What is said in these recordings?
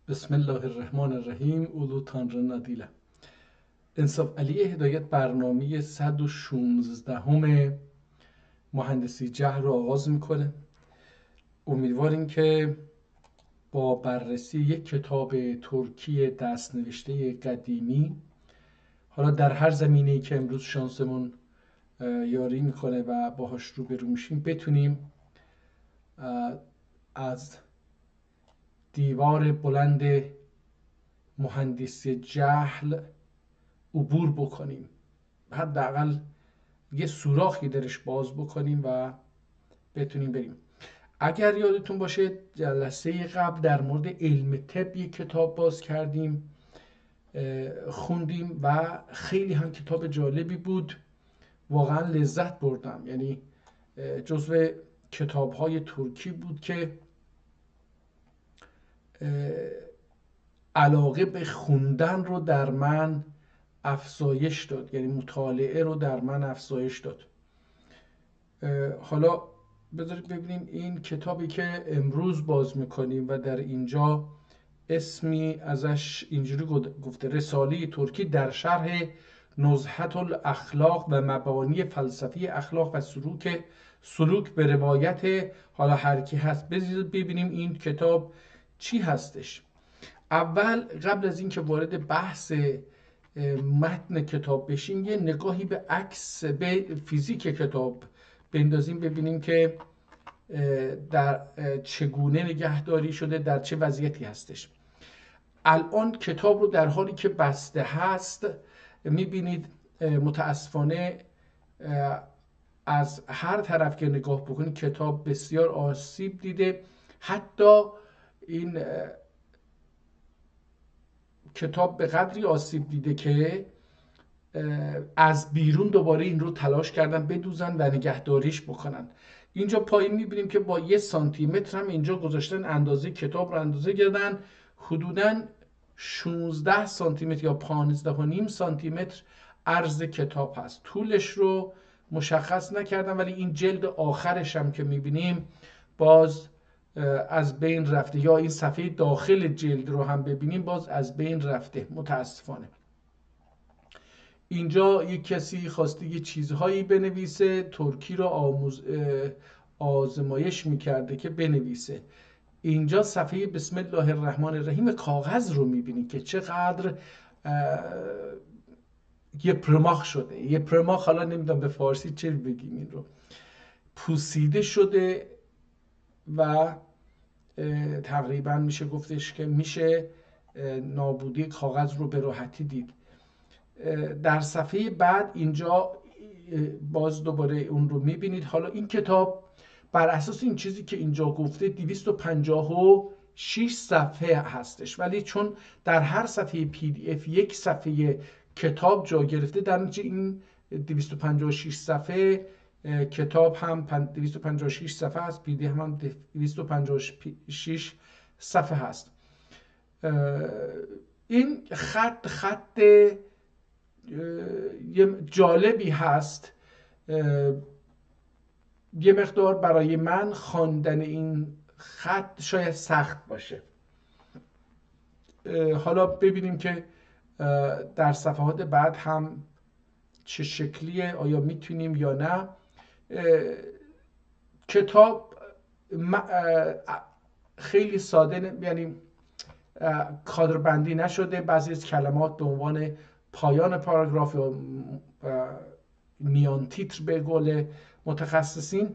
بسم الله الرحمن الرحیم. اولو تانر نادیله انصاف علی هدایت برنامه 116 مهندسی جهل رو آغاز میکنه. امیدواریم که با بررسی یک کتاب ترکی دستنوشته قدیمی، حالا در هر زمینه‌ای که امروز شانسمون یاری میکنه و باهاش روبرو میشیم، بتونیم از دیوار بلند مهندسی جهل عبور بکنیم، حداقل یه سوراخی درش باز بکنیم و بتونیم بریم. اگر یادتون باشه جلسه قبل در مورد علم طب یک کتاب باز کردیم، خوندیم و خیلی هم کتاب جالبی بود. واقعا لذت بردم، یعنی جزو کتاب‌های ترکی بود که علاقه به خوندن رو در من افزایش داد، یعنی مطالعه رو در من افزایش داد. حالا بذارید ببینیم این کتابی که امروز باز میکنیم و در اینجا اسمی ازش اینجوری گفته: رساله ترکی در شرح نزهت الاخلاق و مبانی فلسفی اخلاق و سلوک به روایت حالا هر کی هست. ببینیم این کتاب چی هستش. اول قبل از اینکه وارد بحث متن کتاب بشیم، یه نگاهی به عکس، به فیزیک کتاب بندازیم، ببینیم که در چگونه نگهداری شده، در چه وضعیتی هستش. الان کتاب رو در حالی که بسته هست میبینید. متاسفانه از هر طرف که نگاه بکنید کتاب بسیار آسیب دیده. حتی این کتاب به قدری آسیب دیده که از بیرون دوباره این رو تلاش کردن بدوزن و نگهداریش بکنن. اینجا پایین میبینیم که با 1 سانتی متر هم اینجا گذاشتن، اندازه کتاب رو اندازه کردن. حدوداً 16 سانتی متر یا 15.5 سانتی متر عرض کتاب هست. طولش رو مشخص نکردم، ولی این جلد آخرش هم که میبینیم باز از بین رفته، یا این صفحه داخل جلد رو هم ببینیم باز از بین رفته متاسفانه. اینجا یک کسی خواسته یه چیزهایی بنویسه، ترکی رو آزمایش میکرده که بنویسه. اینجا صفحه بسم الله الرحمن الرحیم کاغذ رو میبینید که چقدر یه پرماخ شده. یه پرماخ، حالا نمیدونم به فارسی چه بگیم، این رو پوسیده شده و تقریبا میشه گفتش که میشه نابودی کاغذ رو به راحتی دید. در صفحه بعد اینجا باز دوباره اون رو میبینید. حالا این کتاب بر اساس این چیزی که اینجا گفته 256 صفحه هستش، ولی چون در هر صفحه PDF یک صفحه کتاب جا گرفته، در نتیجه این 256 صفحه کتاب هم 256 صفحه هست، PDF هم 256 صفحه هست. این خط جالبی هست. یه مقدار برای من خواندن این خط شاید سخت باشه. حالا ببینیم که در صفحات بعد هم چه شکلیه، آیا میتونیم یا نه. کتاب خیلی ساده، یعنی کادربندی نشده. بعضی از کلمات به عنوان پایان پاراگراف یا میان تیتر به قول متخصصین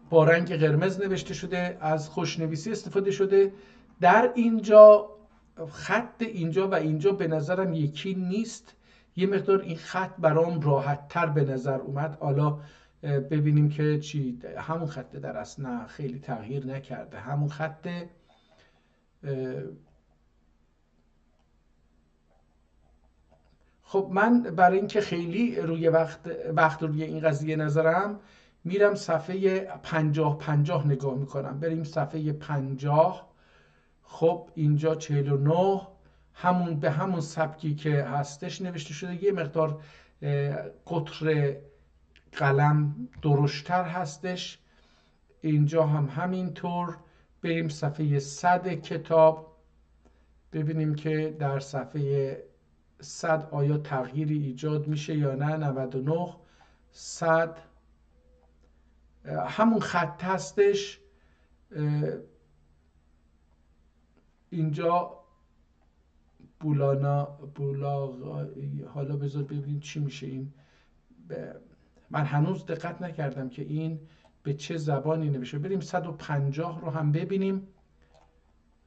با رنگ قرمز نوشته شده. از خوشنویسی استفاده شده. در اینجا خط اینجا و اینجا به نظرم یکی نیست. یه مقدار این خط برام راحت تر به نظر اومد. حالا ببینیم که چی همون خطه در اصل. نه، خیلی تغییر نکرده، همون خطه. خب من برای اینکه خیلی روی وقت روی این قضیه نذارم، میرم صفحه 50 نگاه میکنم. بریم صفحه 50. خب اینجا 49 همون به همون سبکی که هستش نوشته شده. یه مقدار قطر قلم درشتر هستش. اینجا هم همینطور. بریم صفحه 100 کتاب. ببینیم که در صفحه 100 آیا تغییری ایجاد میشه یا نه. 99 100 همون خط هستش. اینجا حالا بذار ببینیم چی میشه این. من هنوز دقت نکردم که این به چه زبانی نوشته. بریم 150 رو هم ببینیم.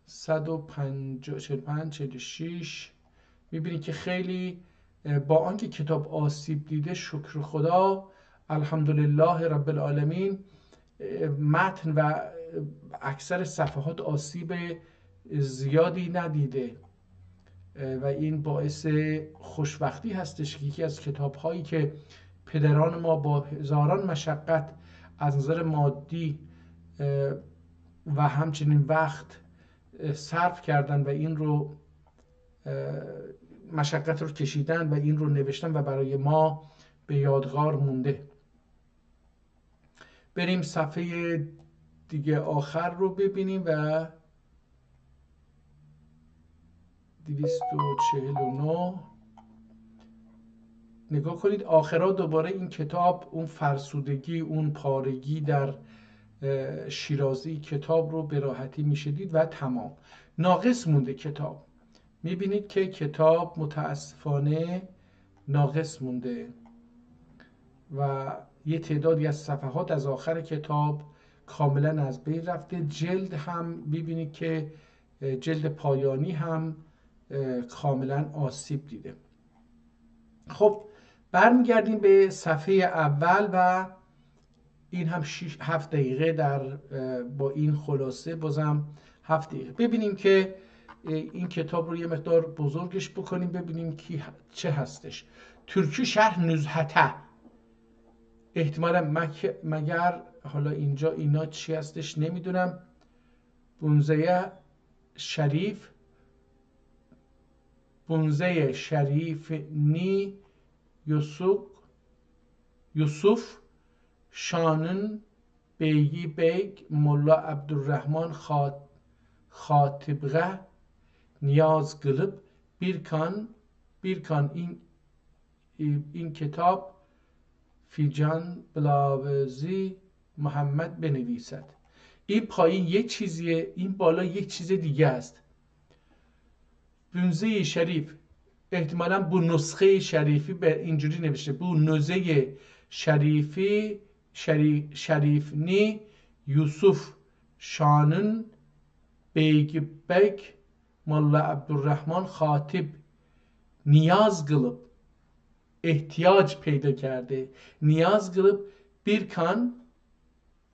150 45 46 میبینید که خیلی با آنکه کتاب آسیب دیده، شکر خدا، الحمدلله رب العالمین، متن و اکثر صفحات آسیب زیادی ندیده و این باعث خوشبختی هستش که یکی از کتاب هایی که پدران ما با هزاران مشقت از نظر مادی و همچنین وقت صرف کردن و این رو مشقت رو کشیدن و این رو نوشتن و برای ما به یادگار مونده. بریم صفحه دیگه آخر رو ببینیم و 249 نگاه کنید. آخرا دوباره این کتاب اون فرسودگی، اون پارگی در شیرازی کتاب رو به راحتی میشه دید و تمام. ناقص مونده کتاب. میبینید که کتاب متاسفانه ناقص مونده و یه تعدادی از صفحات از آخر کتاب کاملا از بین رفته. جلد هم میبینید که جلد پایانی هم کاملا آسیب دیده. خب برمیگردیم به صفحه اول و این هم 7 دقیقه با این خلاصه بازم 7 دقیقه. ببینیم که این کتاب رو یه مقدار بزرگش بکنیم ببینیم کی چه هستش. ترکی شرح نزهته، احتمالا مگر حالا اینجا اینا چی هستش نمیدونم. بونزه شریف نی یوسف شانن بیگی بیگ مولا عبدالرحمن خاتبغه نیاز قلب بیرکان این کتاب فیجان بلاوزی محمد بنویسد. این پایین یک چیزیه، این بالا یک چیز دیگه است. بونزه شریف احتمالاً بو نسخه شریفی به اینجوری نوشته، بو نوزه شریفی شریفنی یوسف شانن بیگ مولا عبدالرحمن خاتب نیاز قلب، احتیاج پیدا کرده، نیاز قلب بیرکان.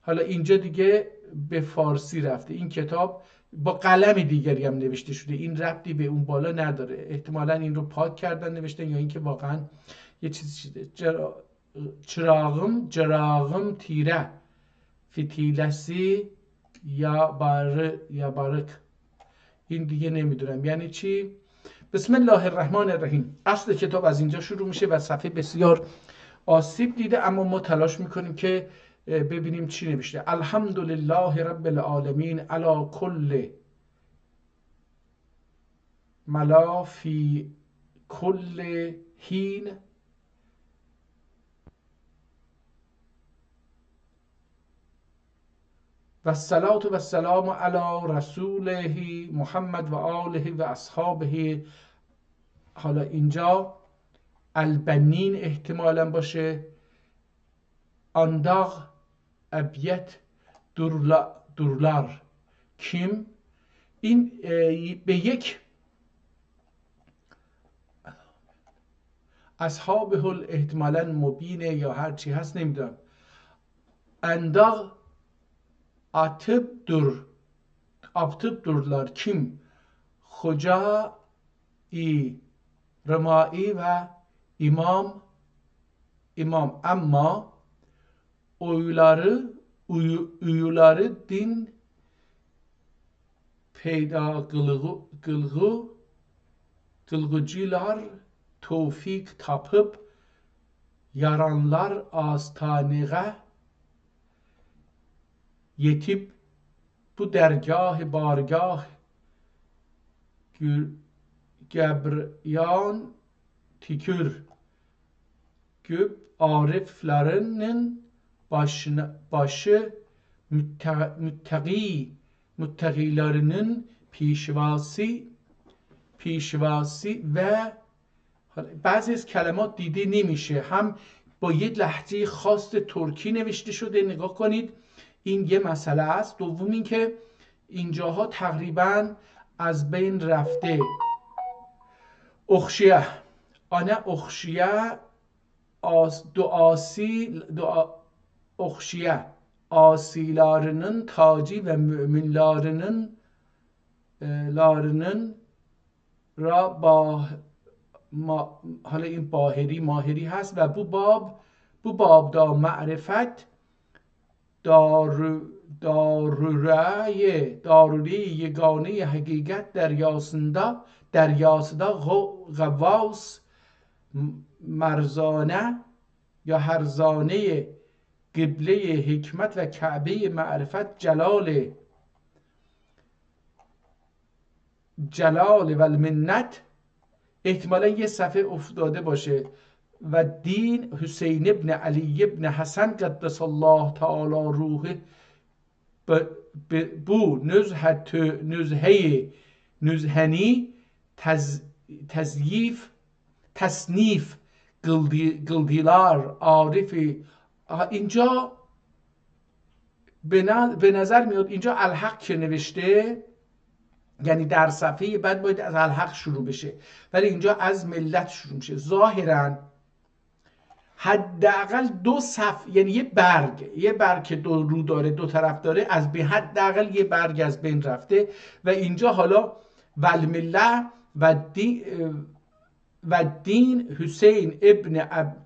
حالا اینجا دیگه به فارسی رفته. این کتاب با قلم دیگری هم نوشته شده، این ربطی به اون بالا نداره. احتمالاً این رو پاک کردن نوشتن یا اینکه واقعا یه چیزی شده. چراغم تیره فتیلسی یا بارک. این دیگه نمیدونم یعنی چی. بسم الله الرحمن الرحیم. اصل کتاب از اینجا شروع میشه و صفحه بسیار آسیب دیده، اما ما تلاش میکنیم که ببینیم چی نوشته. الحمدلله رب العالمین علی کل ملا فی کل حین و الصلاة و السلام علی رسوله محمد و آله و اصحابه. حالا اینجا البنین احتمالا باشه. انداغ ابیت دورلار کیم. این به یک اصحابه احتمالا مبینه یا هر چی هست نمیدونم. انداغ آتب دورلار کیم خجا ای رمایی و امام اما uyuları din peyda kılgıcılar tevfik tapıp yaranlar astanığa yetip bu dergah bargah Gebryan Tikür Güp ariflerinin başı müttaqilerinin پیشواسی و بعضی از کلمات دیده نمیشه، هم با یه لهجه خاص ترکی نوشته شده. نگاه کنید، این یه مسئله است. دوم این که اینجاها تقریبا از بین رفته. اخشیه آنه اخشیه اخشیه asilerinin tacı ve müminlerinin را با حالا این باهری ماهری هست و bu babda معرفت daruri yegane hakikat deryasında غواص مرزانه یا هرزانه قبله حکمت و کعبه معرفت جلال و المنت احتمالا یه صفحه افتاده باشه. و دین حسین ابن علی ابن حسن قدس الله تعالی روحه bu nüzheni tasnif kıldılar arifi. اینجا به نظر میاد اینجا الحق که نوشته، یعنی در صفحه بعد باید از الحق شروع بشه، ولی اینجا از ملت شروع میشه. ظاهرا حداقل دو صفحه، یعنی یه برگ که دو رو داره، دو طرف داره، از به حداقل یه برگ از بین رفته. و اینجا حالا والمله و دین حسین ابن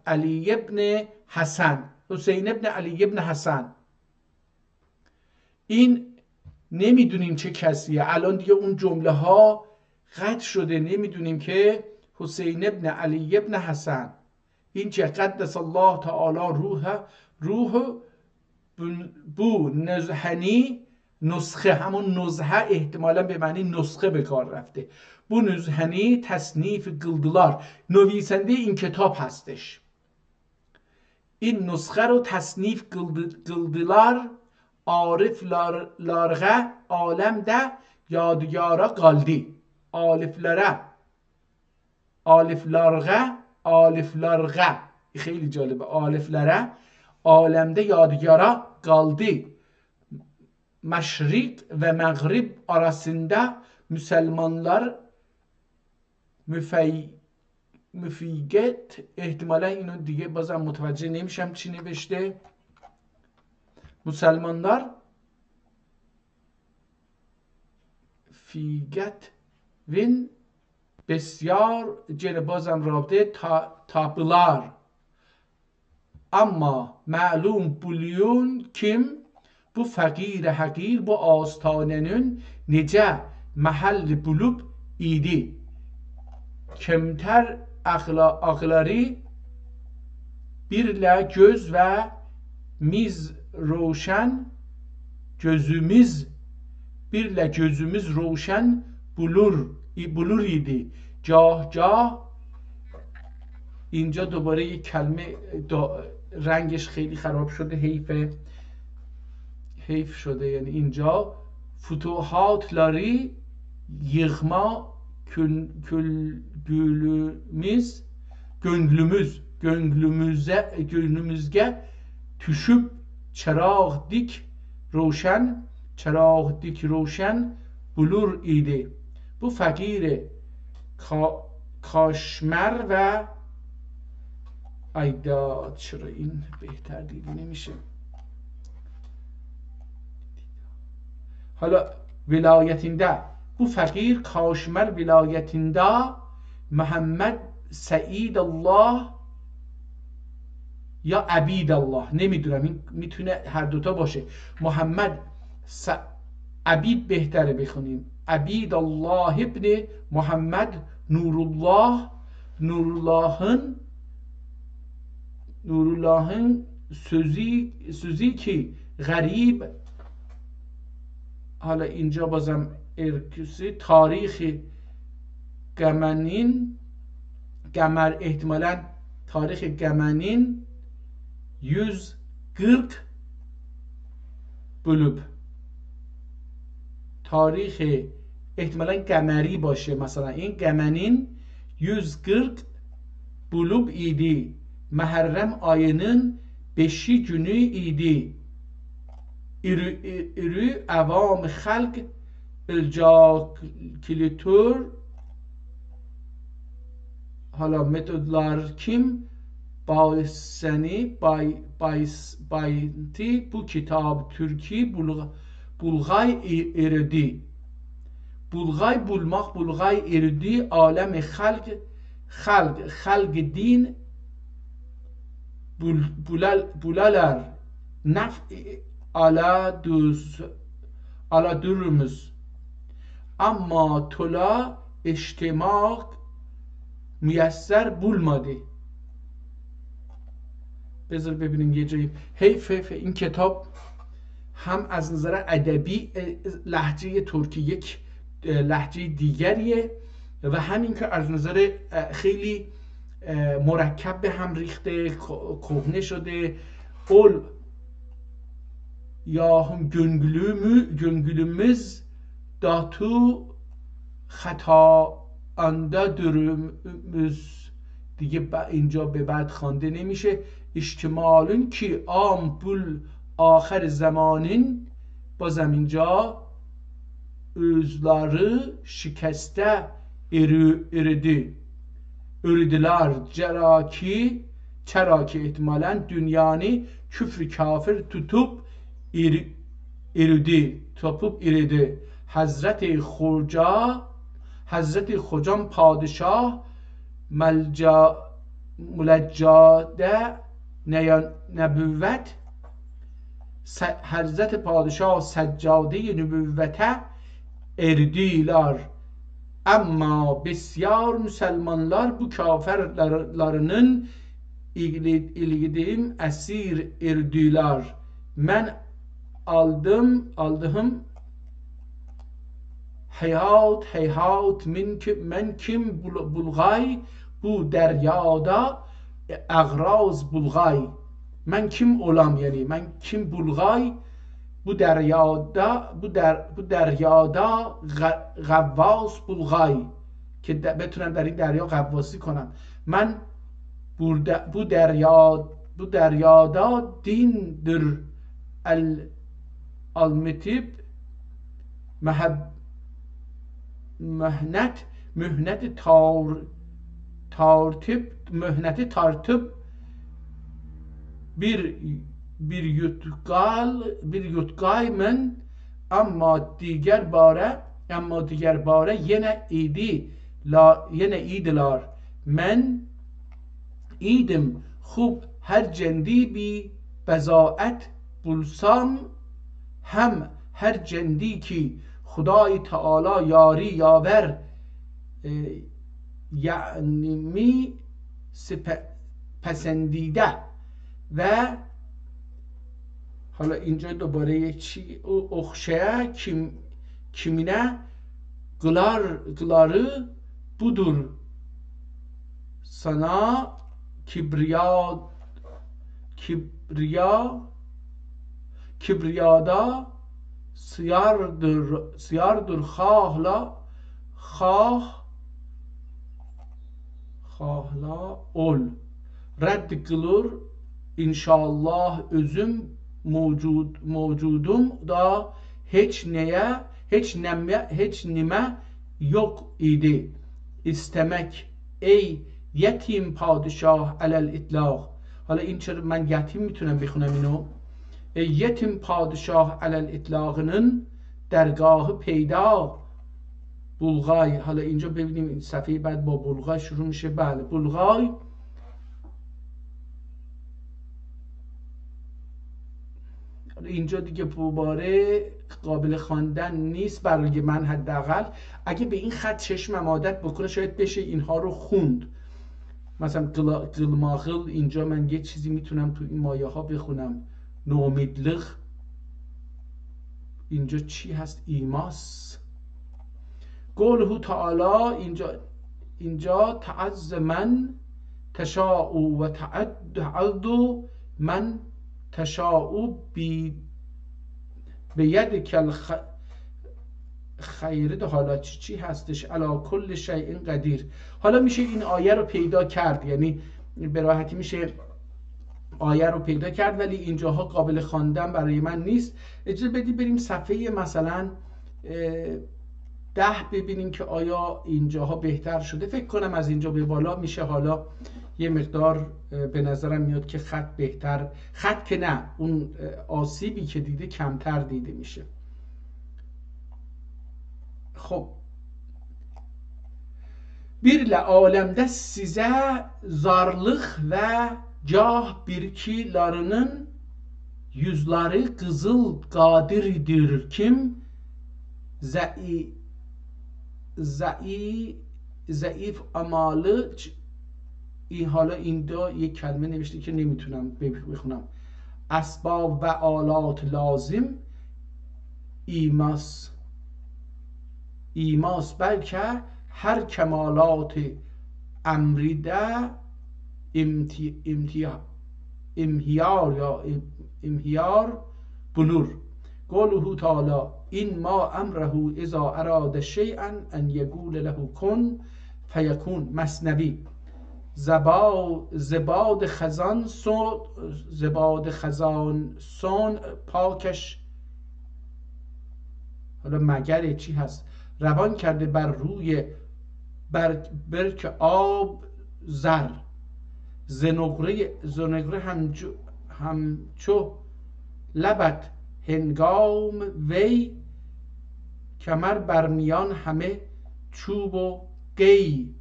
علی ابن حسن، حسین ابن علی ابن حسن، این نمیدونیم چه کسیه. الان دیگه اون جمله ها قطع شده، نمیدونیم که حسین ابن علی ابن حسن این چه. قدس الله تعالی روح بو نزهنی نسخه، همون نزهه احتمالا به معنی نسخه به کار رفته. بو نزهنی تصنیف قلدلار، نویسنده این کتاب هستش. این نسخه رو تصنیف قلدلار عارف لارغه عالم ده یادگارا قالدی. آلف لارغه خیلی جالبه. آلف لاره عالمده یادگارا قالدی. مشرق و مغرب arasında Müslümanlar müfیگت. احتمالا اینو دیگه بازم متوجه نمیشم چی نوشته. مسلمانlar فیگت وین بسیار بازم رابطه تابلار. اما معلوم بولیون kim bu fakir hakir bu ağastanenin nece mahal bulup idi. Kemter akları birle göz ve miz روشن birle gözümüz روشن bulur idi. جاه اینجا دوباره یک کلمه رنگش خیلی خراب شده، حیف شده. یعنی اینجا فتوحاتları yığma gönlümüzge düşüp çراغ dik روشن bulur idi. Bu fakir کاشمر و ایداد. چرا این بهتر دیده نمیشه؟ حالا vilayetinde bu fakir کاشمر vilayetinde محمد سعید الله یا عبید الله، نمیدونم، این میتونه هر دوتا باشه. محمد عبید بهتره بخونیم. عبید الله ابن محمد Nurullah'ın sözü ki غریب. حالا اینجا بازم ارکسی تاریخی Gemenin, Gemer ihtimalen tarihi Gemenin 140 bölüp tarihi ihtimalen Gemeri باشه. مثلا این Gemenin 140 bölüp idi. Muharrem ayının 5 günü idi. İri avam halk الجاکلیتور حالا متدlar kim bayenti bu kitab Türkiye bulgay eridi. Bulgay bulmak, bulgay eridi alemi halk din bulalar naf ala durumuz. Ama tola اجتماع میسر bulmadı. بذار ببینیم یه جایی. حیف این کتاب هم از نظر ادبی لهجه ترکی یک لهجه دیگریه و همین که از نظر خیلی مرکب به هم ریخته، کهنه شده. اول یا هم gönlümüz داتو خطا انده درمز دیگه اینجا به بعد خوانده نمیشه. احتمالن که عام بول آخر زمانın بازم اینجا özleri şikeste eridiler çera ki ihtimalen dünyanı küfrü kafir tutup eridi. Hazreti Hocam Padişah mülccade nebüvvet Hazreti Padişah seccade nübüvvete erdiler. Ama besyar Müslümanlar bu kafirlerinin ilgilim esir erdiler. Men aldığım hayat men kim bulgay bu deryada agraz bulgay. Men kim olam yani men kim bulgay bu deryada bu deryada غواص bulgay که بتونم در این دریا غواصی کنم. من bu deryada dindir المتب mühnet tartıp bir yutgay men ama diğer bare yine idiler. Men idim خوب her cendi bir bezaet bulsam hem her cendi ki خدای تعالی یاری یاور یعنی پسندیده و حالا اینجا دوباره چی اخشه kimine gıları budur sana kibriyada siyardır khahla ol redd kılır inşallah özüm mevcudum da hiç nime yok idi istemek ey yetim padişah alel itlaq. حالا این چرا من یتیم میتونم بخونم اینو؟ yetim padişah alel itlaqının درگاه پیدا بلغای. حالا اینجا ببینیم این صفحه بعد با بلغای شروع میشه. بله بلغای اینجا دیگه دوباره قابل خواندن نیست برای من حداقل. اگه به این خط چشمم عادت بکنه شاید بشه اینها رو خوند. مثلا قلماغل اینجا من یه چیزی میتونم تو این مایه ها بخونم. نومیدلغ اینجا چی هست؟ ایماس. قوله تعالی اینجا اینجا تعز من تشاء و تعد من تشاء به ید کل خیره. حالا چی هستش؟ علا کل شیء قدیر. حالا میشه این آیه رو پیدا کرد، یعنی به راحتی میشه آیه رو پیدا کرد، ولی اینجاها قابل خواندن برای من نیست. اجازه بدی بریم صفحه مثلا 10 ببینیم که آیا اینجاها بهتر شده. فکر کنم از اینجا به بالا میشه حالا یه مقدار به نظرم میاد که خط بهتر، خط که نه، اون آسیبی که دیده کمتر دیده میشه. خب bir alemde size zarlık ve cah birkilarının yüzleri kızıl kadirdir kim ضعیف amalı. این حالا اینجا یک کلمه نوشته که نمیتونم بخونم. اسباب و آلات لازم ایماس بلکه هر کمالات امریده امهیار بلور. قوله تعالی این ما امره اذا اراد شیئا ان یقول له کن فیکون. مثنوی زباد خزان سون پاکش، حالا مگر چی هست، روان کرده بر روی برک آب زر. زنگره همچو لبت هنگام وی کمر برمیان همه چوب و قی.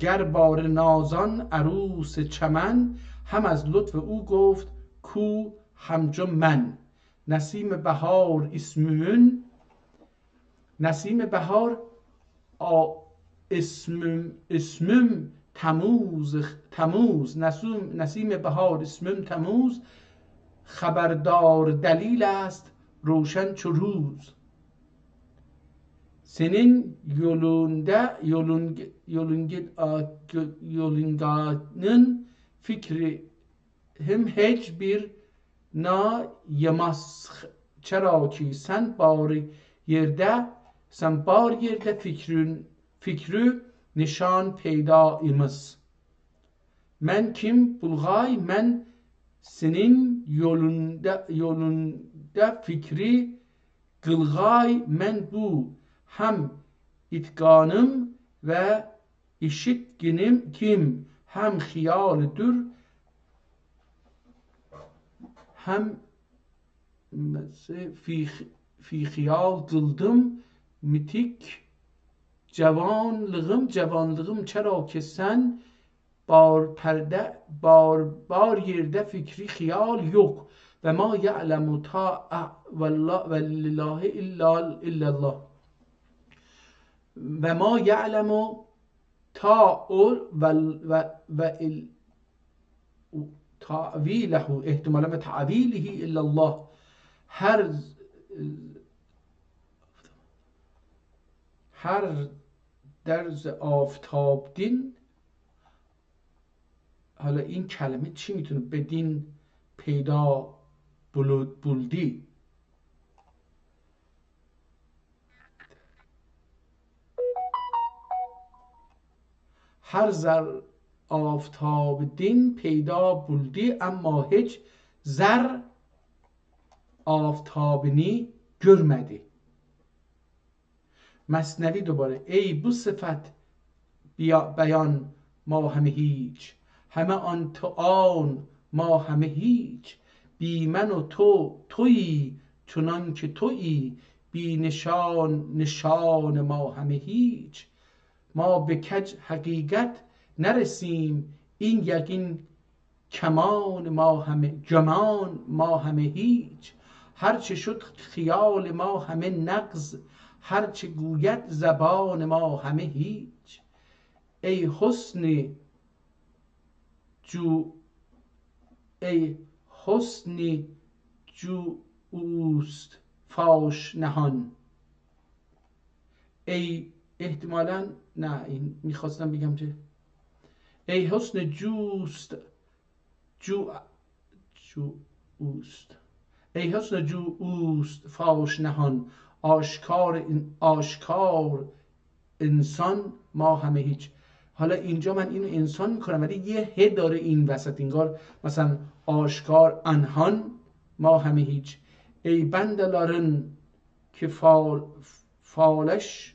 گر بار نازان عروس چمن هم از لطف او گفت کو همچو من. نسیم بهار نسیم بهار اسمم تموز. نسیم بهار اسمم تموز خبردار دلیل است روشن چو روز. Senin yolunganın fikri hem hiçbir nayemaz. چرا که sen بار yerde fikri nişan peyda imiz. Men kim bulgay, men senin yolunda fikri kılgay, men bu hem itganım ve işitginim kim, hem hiyalüdür hem fi hiyal kıldım mitik جوانلığım چرا که sen بار yerde fikri خیال yok. ve ma ya'lemu vellillahi illallah ve ma ya'lemu ta'vilehu ihtimalen ve ta'vilihi illallah. هر درز آفتاب دین. حالا این کلمه چی میتونه بدین پیدا بولدی؟ هر زر آفتاب دین پیدا بولدی اما hiç زر آفتابنی görmedi. مثنوی دوباره ای بو صفت بیان ما همه هیچ، همه آن تو آن ما همه هیچ. بی من و تویی چنان که تویی، بی نشان ما همه هیچ. ما به کج حقیقت نرسیم، این یقین کمان ما همه هیچ. هرچه شد خیال ما همه نغز، هرچه گوید زبان ما همه هیچ. ای حسنی جو اوست فاش نهان، ای احتمالا نه، این میخواستم بگم که ای حسن جوست جو جو اوست، ای حسن جو اوست فاش نهان، آشکار انسان ما همه هیچ. حالا اینجا من اینو انسان میکنم ولی یه ه داره این وسط، انگار مثلا آشکار انهان ما همه هیچ. ای بندلارن که فالش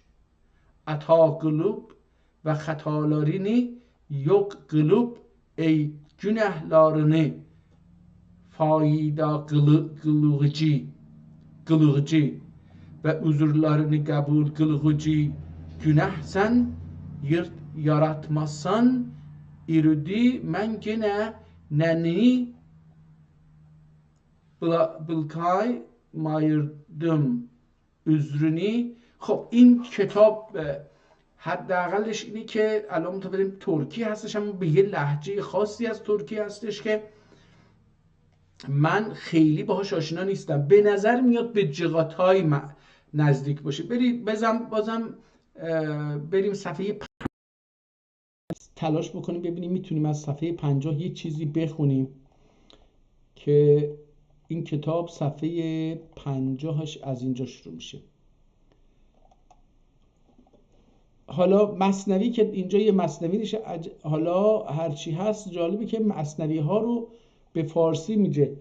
عطا قلوب و خطالارینی yok قلوب، ای günahlarını fayda kılıcı ve özürlerini kabul kılıcı, günah sen yaratmazsan irudi men gene neni bilkay mayırdım özrünü. خب این کتاب حداقلش اینه که الان متوجه ترکی هستش، اما به یه لهجه خاصی از ترکی هستش که من خیلی باهاش آشنا نیستم. به نظر میاد به جغاتای نزدیک باشه. بازم بریم صفحه تلاش بکنیم ببینیم میتونیم از صفحه 50 یه چیزی بخونیم که این کتاب صفحه 50ش از اینجا شروع میشه. حالا مثنوی که اینجا یه مثنوی میشه، حالا هرچی هست جالبه که مثنوی ها رو به فارسی میگه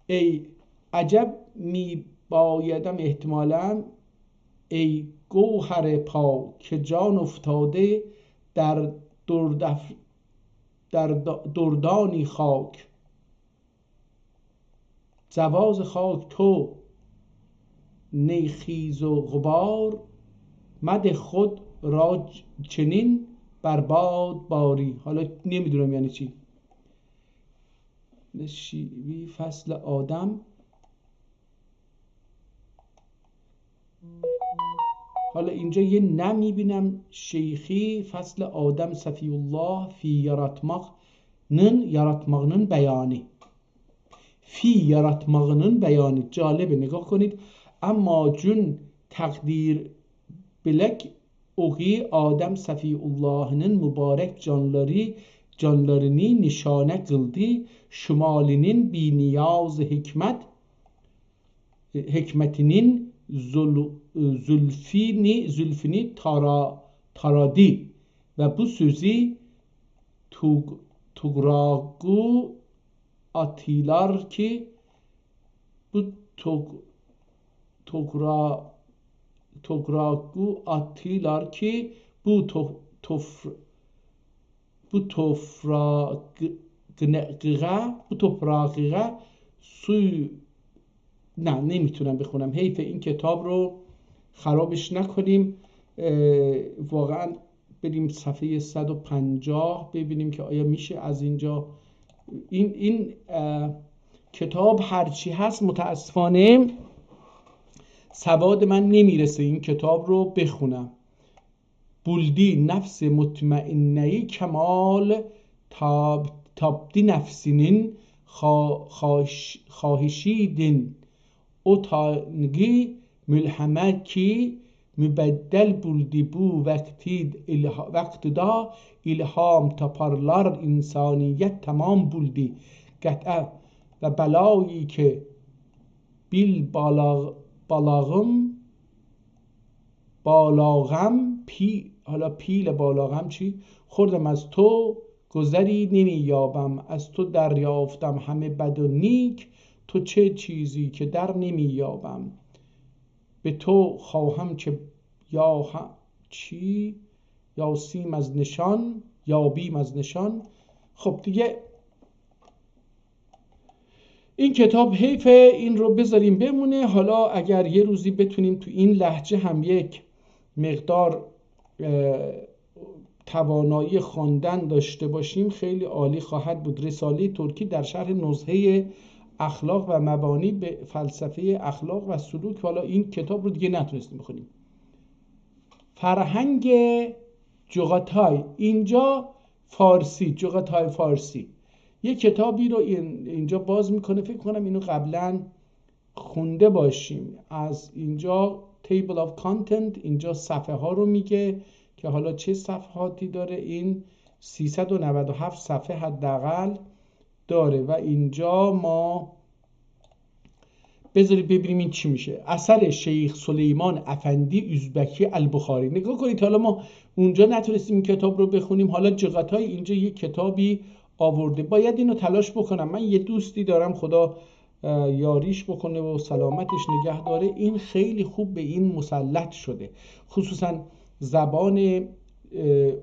ای عجب می بایدم احتمالاً ای گوهر پا که جان افتاده در دردانی خاک، زواز خاک تو نیخیز و غبار، مد خود را چنین برباد باری. حالا نمیدونم یعنی چی. شیوی فصل آدم، حالا اینجا یه نمیبینم شیخی فصل آدم صفی الله فی yaratmağının بیانی، فی yaratmağının بیانی. جالبه نگاه کنید. اما جون تقدیر bilek oği Adem Safiyullah'ın mübarek canlarını nişane kıldı. Şumalinin biniyaz hikmetinin zülfini taradı ve bu sözü tuğrağı atilar ki bu toprağı attılar ki bu toprağa suyu. نه نمیتونم بخونم، حیف این کتاب رو خرابش نکنیم. واقعا بریم صفحه 150 ببینیم که آیا میشه از اینجا این کتاب هرچی هست متاسفانه سواد من نمیرسه این کتاب رو بخونم. بولدی نفس مطمئنهی کمال تابدی نفسینین خواهشیدین اوتانگی ملحمه کی mübeddel buldi bu vaktida ilham taparlar insaniyet tamam buldi qət'ə və bəlayı ki bil balağım حالا پیل بالاغم چی؟ خوردم از تو گذری نمییابم، از تو دریافتم همه بد و نیک، تو چه چیزی که در نمییابم، به تو خواهم که یا سیم از نشان یا بیم از نشان. خب دیگه این کتاب حیف این رو بذاریم بمونه. حالا اگر یه روزی بتونیم تو این لهجه هم یک مقدار توانایی خواندن داشته باشیم خیلی عالی خواهد بود. رساله ترکی در شرح نزهه اخلاق و مبانی به فلسفه اخلاق و سلوک. حالا این کتاب رو دیگه نتونستیم بخونیم. فرهنگ جغتای، اینجا فارسی، جغتای فارسی یه کتابی رو اینجا باز میکنه، فکر کنم اینو قبلا خونده باشیم. از اینجا table of content اینجا صفحه ها رو میگه که حالا چه صفحاتی داره. این 397 صفحه حداقل داره و اینجا ما بذارید ببینیم این چی میشه. اثر شیخ سلیمان افندی ازبکی البخاری. نگاه کنید حالا ما اونجا نتونستیم این کتاب رو بخونیم، حالا جغتای اینجا یک کتابی آورده. باید اینو تلاش بکنم. من یه دوستی دارم، خدا یاریش بکنه و سلامتش نگه داره، این خیلی خوب به این مسلط شده، خصوصا زبان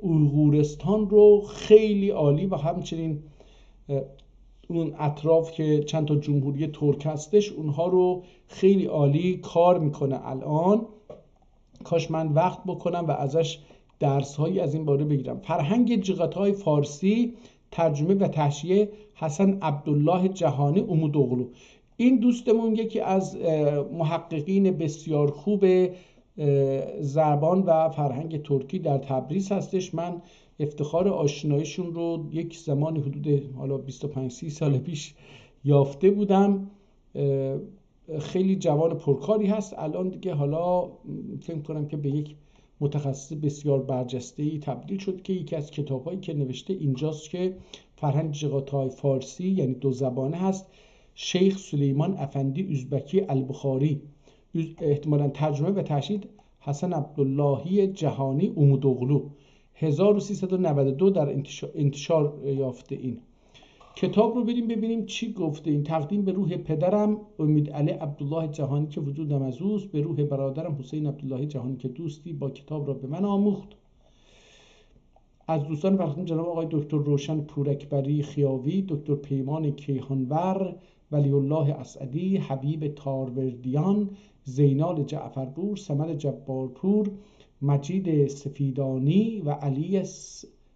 اویغورستان رو خیلی عالی و همچنین اون اطراف که چند تا جمهوری ترک هستش اونها رو خیلی عالی کار میکنه. الان کاش من وقت بکنم و ازش درس هایی از این باره بگیرم. فرهنگ جغتای فارسی، ترجمه و تحشیه حسن عبدالله جهانی امودوغلو. این دوستمون یکی از محققین بسیار خوب زبان و فرهنگ ترکی در تبریز هستش. من افتخار آشناییشون رو یک زمانی حدود حالا 25-30 سال پیش یافته بودم. خیلی جوان پرکاری هست. الان دیگه حالا فکر کنم که به یک متخصص بسیار برجسته‌ای تبدیل شد که یکی از کتاب‌هایی که نوشته اینجاست که فرهنگ جغتای فارسی یعنی دو زبانه هست، شیخ سلیمان افندی ازبکی البخاری، احتمالاً ترجمه و تحشید حسن عبداللهی جهانی امودوغلو، 1392 در انتشار یافته. این کتاب رو بریم ببینیم چی گفته. این تقدیم به روح پدرم امیدعلی عبدالله جهانی که وجودم از اوست، به روح برادرم حسین عبدالله جهانی که دوستی با کتاب را به من آموخت. از دوستان فرخنده جناب آقای دکتر روشن پورکبری خیاوی، دکتر پیمان کیهانور، ولی الله اسعدی، حبیب تاروردیان، زینال جعفرپور، صمد جبارپور، مجید سفیدانی و علی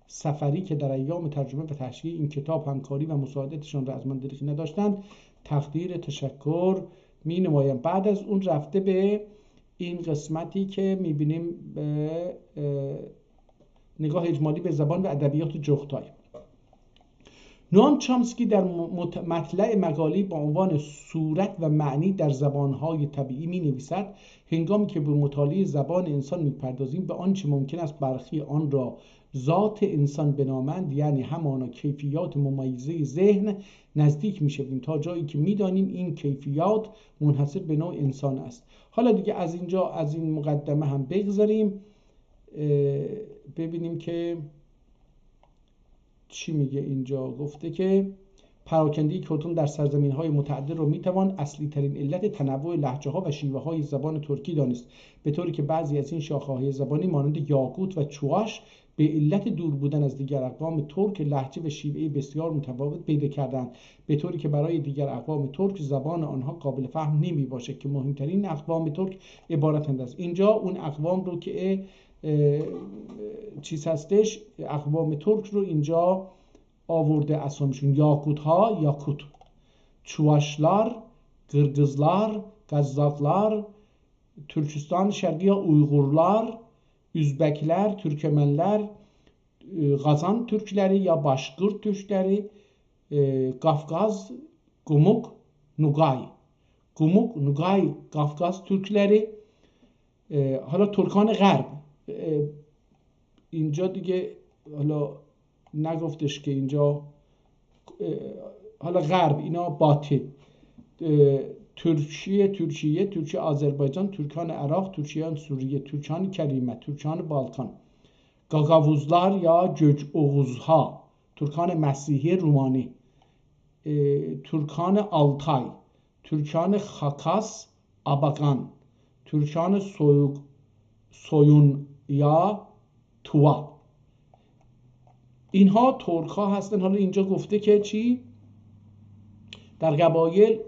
سفری که در ایام ترجمه و تحشیه این کتاب همکاری و مساعدتشان را از من دریغ نداشتند، تقدیر تشکر می نمایم. بعد از اون رفته به این قسمتی که می بینیم نگاه اجمالی به زبان و ادبیات جغتای. نوام چامسکی در مطلع مقاله با عنوان صورت و معنی در زبانهای طبیعی می نویسد: هنگامی که به مطالعه زبان انسان می پردازیم به آنچه ممکن است برخی آن را ذات انسان بنامند، یعنی همانا کیفیات ممیزه ذهن، نزدیک می شویم تا جایی که می دانیم این کیفیات منحصر به نوع انسان است. حالا دیگه از اینجا از این مقدمه هم بگذاریم ببینیم که چی میگه. اینجا گفته که پراکندگی کردان در سرزمین‌های متعدد رو میتوان اصلی ترین علت تنوع لهجه‌ها و شیوه‌های زبان ترکی دانست، به طوری که بعضی از این شاخه‌های زبانی مانند یاگوت و چواش به علت دور بودن از دیگر اقوام ترک لهجه و شیوه بسیار متفاوت پیدا کردند، به طوری که برای دیگر اقوام ترک زبان آنها قابل فهم نمی‌باشد که مهمترین اقوام ترک عبارتند از. اینجا اون اقوام رو که چیز هستش، اقوام ترک رو اینجا آورده اسامشون: یاکوت ها، یاکوت، چواشلار، قرقızlar، قزاقlar، Türkistan şerqi ya Uyğurlar, Üzbəklər, Türkmenler, Qazan Türkləri ya Başqırt Türkləri, Qafqaz, Qumuk, Nugay, Qumuk, Nugay, Qafqaz Türkləri. حالا ترکان غرب، اینجا دیگه حالا نگفتش که اینجا حالا غرب اینا باطن، ترکیه آذربایجان، ترکان عراق، ترکیان سوریه، ترکان کریمه، ترکان بالکان، گاگاوزlar یا گوج‌اوغوزها، ترکان مسیحی رومانی، ترکان آلتای، ترکان خاکاس آباگان، ترکان سویون یا توا. اینها ترک ها هستن. حالا اینجا گفته که چی؟ در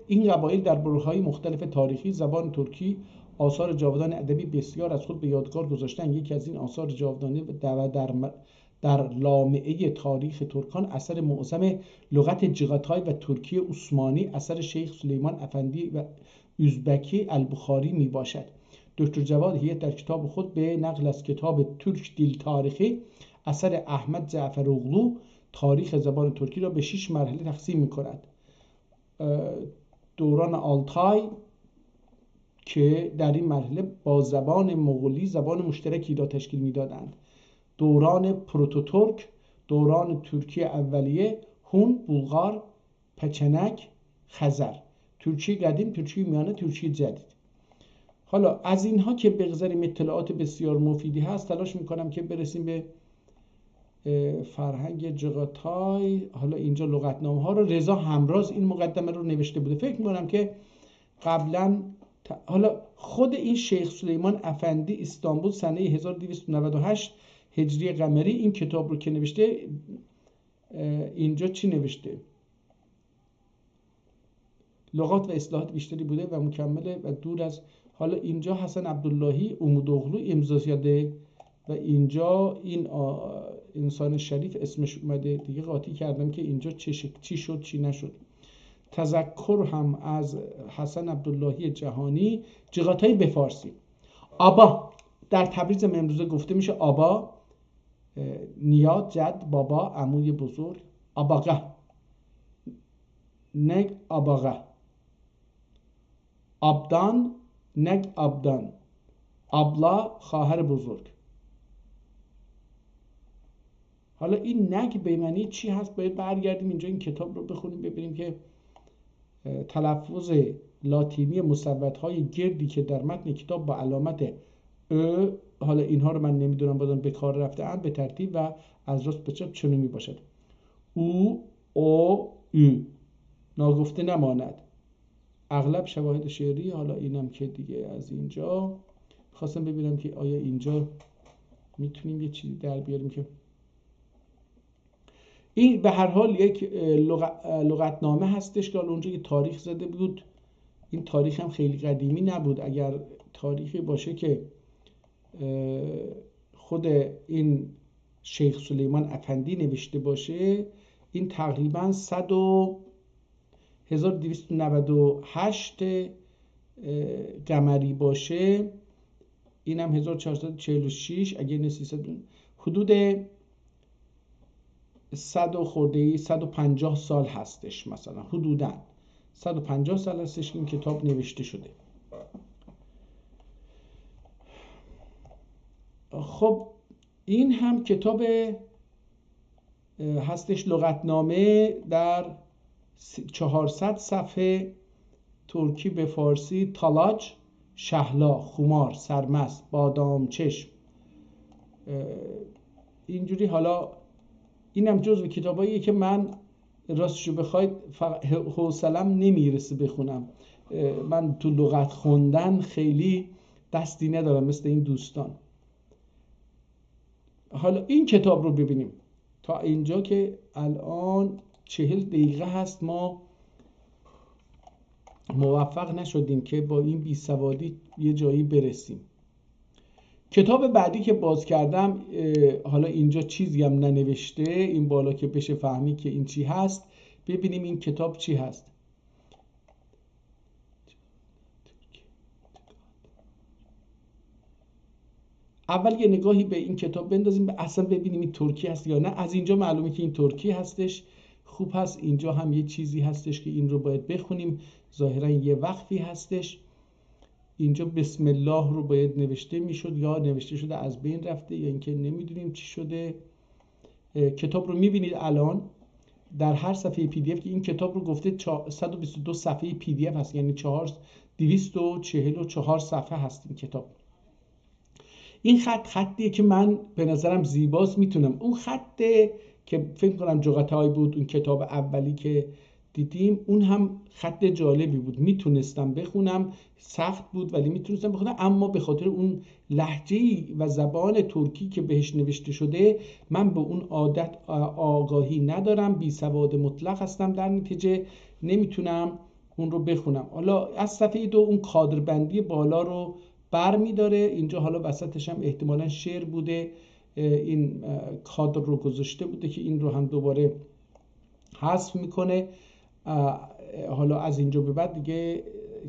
این قبایل در برهه‌های مختلف تاریخی زبان ترکی آثار جاودان ادبی بسیار از خود به یادگار گذاشتن. یکی از این آثار جاودانه در لامعه تاریخ ترکان اثر معظم لغت جغتای و ترکی عثمانی اثر شیخ سلیمان افندی و ازبکی البخاری می باشد. دکتر جواد هیئت در کتاب خود به نقل از کتاب ترک دیل تاریخی اثر احمد جعفروغلو تاریخ زبان ترکی را به 6 مرحله تقسیم می کند: دوران آلتای که در این مرحله با زبان مغولی زبان مشترکی را تشکیل میدادند. دوران پروتوترک، دوران ترکی اولیه، هون، بلغار، پچنک، خزر، ترکی قدیم، ترکی میانه، ترکی جدید. حالا از اینها که بگذاریم اطلاعات بسیار مفیدی هست، تلاش میکنم که برسیم به فرهنگ جغتای. حالا اینجا لغتنامه ها رو رضا همراز این مقدمه رو نوشته بوده. فکر میکنم که قبلا حالا خود این شیخ سلیمان افندی استانبول سنه 1298 هجری قمری این کتاب رو که نوشته، اینجا چی نوشته؟ لغات و اصطلاحات بیشتری بوده و مکمله و دور از. حالا اینجا حسن عبداللهی امودوغلو امضا زده و اینجا این انسان شریف اسمش اومده دیگه. قاطی کردم که اینجا چی شد چی نشد. تذکر هم از حسن عبداللهی جهانی، جغاتای به فارسی. آبا در تبریز امروزه گفته میشه آبا، نیاد، جد، بابا، عموی بزرگ. آباقه، نگ آباقه. آبدان، نگ آبدان. آبلا، خواهر بزرگ. حالا این نگ به معنی چی هست؟ باید برگردیم اینجا این کتاب رو بخونیم ببینیم که تلفظ لاتینی مثبت‌های گردی که در متن کتاب با علامت ا، حالا اینها رو من نمیدونم بازم به کار رفته ام، به ترتیب و از راست به چپ چنین می باشد. او، او، ناگفته نماند. اغلب شواهد شعری. حالا اینم که دیگه از اینجا خواستم ببینم که آیا اینجا میتونیم یه چیزی در بیاریم که این به هر حال یک لغتنامه هستش که اونجا یه تاریخ زده بود. این تاریخ هم خیلی قدیمی نبود. اگر تاریخی باشه که خود این شیخ سلیمان افندی نوشته باشه، این تقریبا 1298 قمری باشه، اینم 1446 اگه نه 300، حدود 100 خورده 150 سال هستش، مثلا حدوداً 150 سال هستش که این کتاب نوشته شده. خب این هم کتاب هستش لغتنامه در 400 صفحه، ترکی به فارسی. تالاج، شهلا، خمار، سرمست، بادام چشم، اینجوری. حالا اینم جزو کتاباییه که من راستشو بخواید حوصله‌ام نمیرسه بخونم. من تو لغت خوندن خیلی دستی ندارم مثل این دوستان. حالا این کتاب رو ببینیم تا اینجا که الان 40 دقیقه هست، ما موفق نشدیم که با این بیسوادی یه جایی برسیم. کتاب بعدی که باز کردم، حالا اینجا چیزی هم ننوشته این بالا که بشه فهمی که این چی هست. ببینیم این کتاب چی هست. اول یه نگاهی به این کتاب بندازیم، اصلا ببینیم این ترکی هست یا نه. از اینجا معلومه که این ترکی هستش. خوب هست. اینجا هم یه چیزی هستش که این رو باید بخونیم، ظاهرا یه وقفی هستش. اینجا بسم الله رو باید نوشته میشد یا نوشته شده از بین رفته یا اینکه نمیدونیم چی شده. کتاب رو میبینید الان در هر صفحه پی دی اف که این کتاب رو گفته 122 صفحه پی دی اف هست، یعنی 244 صفحه هست این کتاب. این خطیه که من به نظرم زیباست. میتونم اون خط که فکر کنم جغتای بود، اون کتاب اولی که دیدیم، اون هم خط جالبی بود، میتونستم بخونم. سخت بود ولی میتونستم بخونم، اما به خاطر اون لهجه‌ای و زبان ترکی که بهش نوشته شده من به اون عادت آگاهی ندارم، بی سواد مطلق هستم، در نتیجه نمیتونم اون رو بخونم. حالا از صفحه 2 اون کادربندی بالا رو بر میداره. اینجا حالا وسطش هم احتمالاً شعر بوده، این کادر رو گذاشته بوده که این رو هم دوباره حذف میکنه. حالا از اینجا به بعد دیگه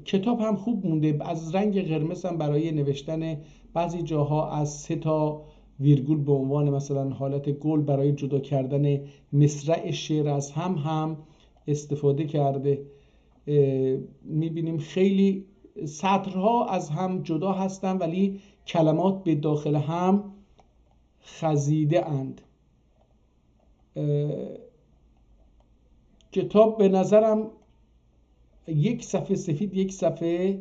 کتاب هم خوب مونده. از رنگ قرمز هم برای نوشتن بعضی جاها از 3 تا ویرگول به عنوان مثلا حالت گل برای جدا کردن مصرع شعر از هم استفاده کرده. میبینیم خیلی سطرها از هم جدا هستن ولی کلمات به داخل هم خزیده اند. کتاب به نظرم یک صفحه سفید، یک صفحه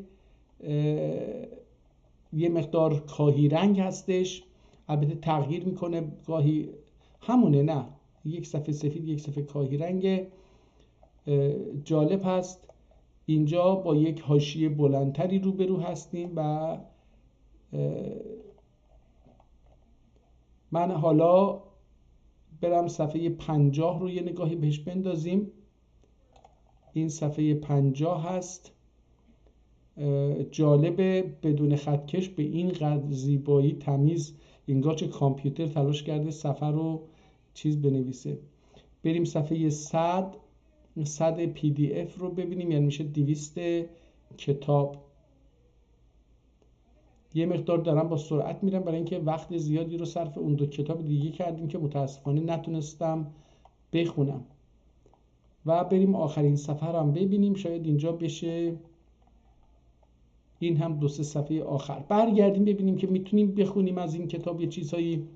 یه مقدار کاهی رنگ هستش، البته تغییر میکنه، گاهی همونه، نه یک صفحه سفید یک صفحه کاهی رنگ. جالب هست. اینجا با یک حاشیه بلندتری روبرو هستیم و من حالا برم صفحه 50 رو یه نگاهی بهش بندازیم. این صفحه 50 هست. جالبه بدون خطکش به این قدر زیبایی تمیز، انگار چه کامپیوتر تلاش کرده صفحه رو چیز بنویسه. بریم صفحه 100 پی دی اف رو ببینیم، یعنی میشه 200 کتاب. یه مقدار دارم با سرعت میرم برای اینکه وقت زیادی رو صرف اون دو کتاب دیگه کردیم که متاسفانه نتونستم بخونم. و بریم آخرین صفحه رو هم ببینیم، شاید اینجا بشه. این هم 2-3 صفحه آخر. برگردیم ببینیم که میتونیم بخونیم از این کتاب یه چیزهایی.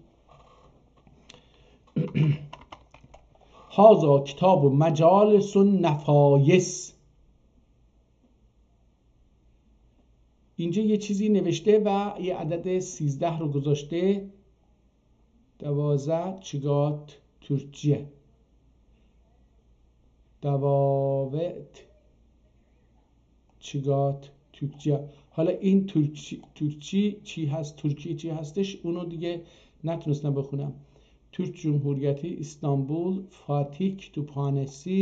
هذا کتاب مجالس النفایس. اینجا یه چیزی نوشته و یه عدد 13 رو گذاشته. 12 چیگات ترکیه. دواوت چیگات ترکیه. حالا این ترکی چی هست، ترکی چی هستش، اونو دیگه نتونستم بخونم. Türk Cumhuriyeti İstanbul Fatih Kütüphanesi.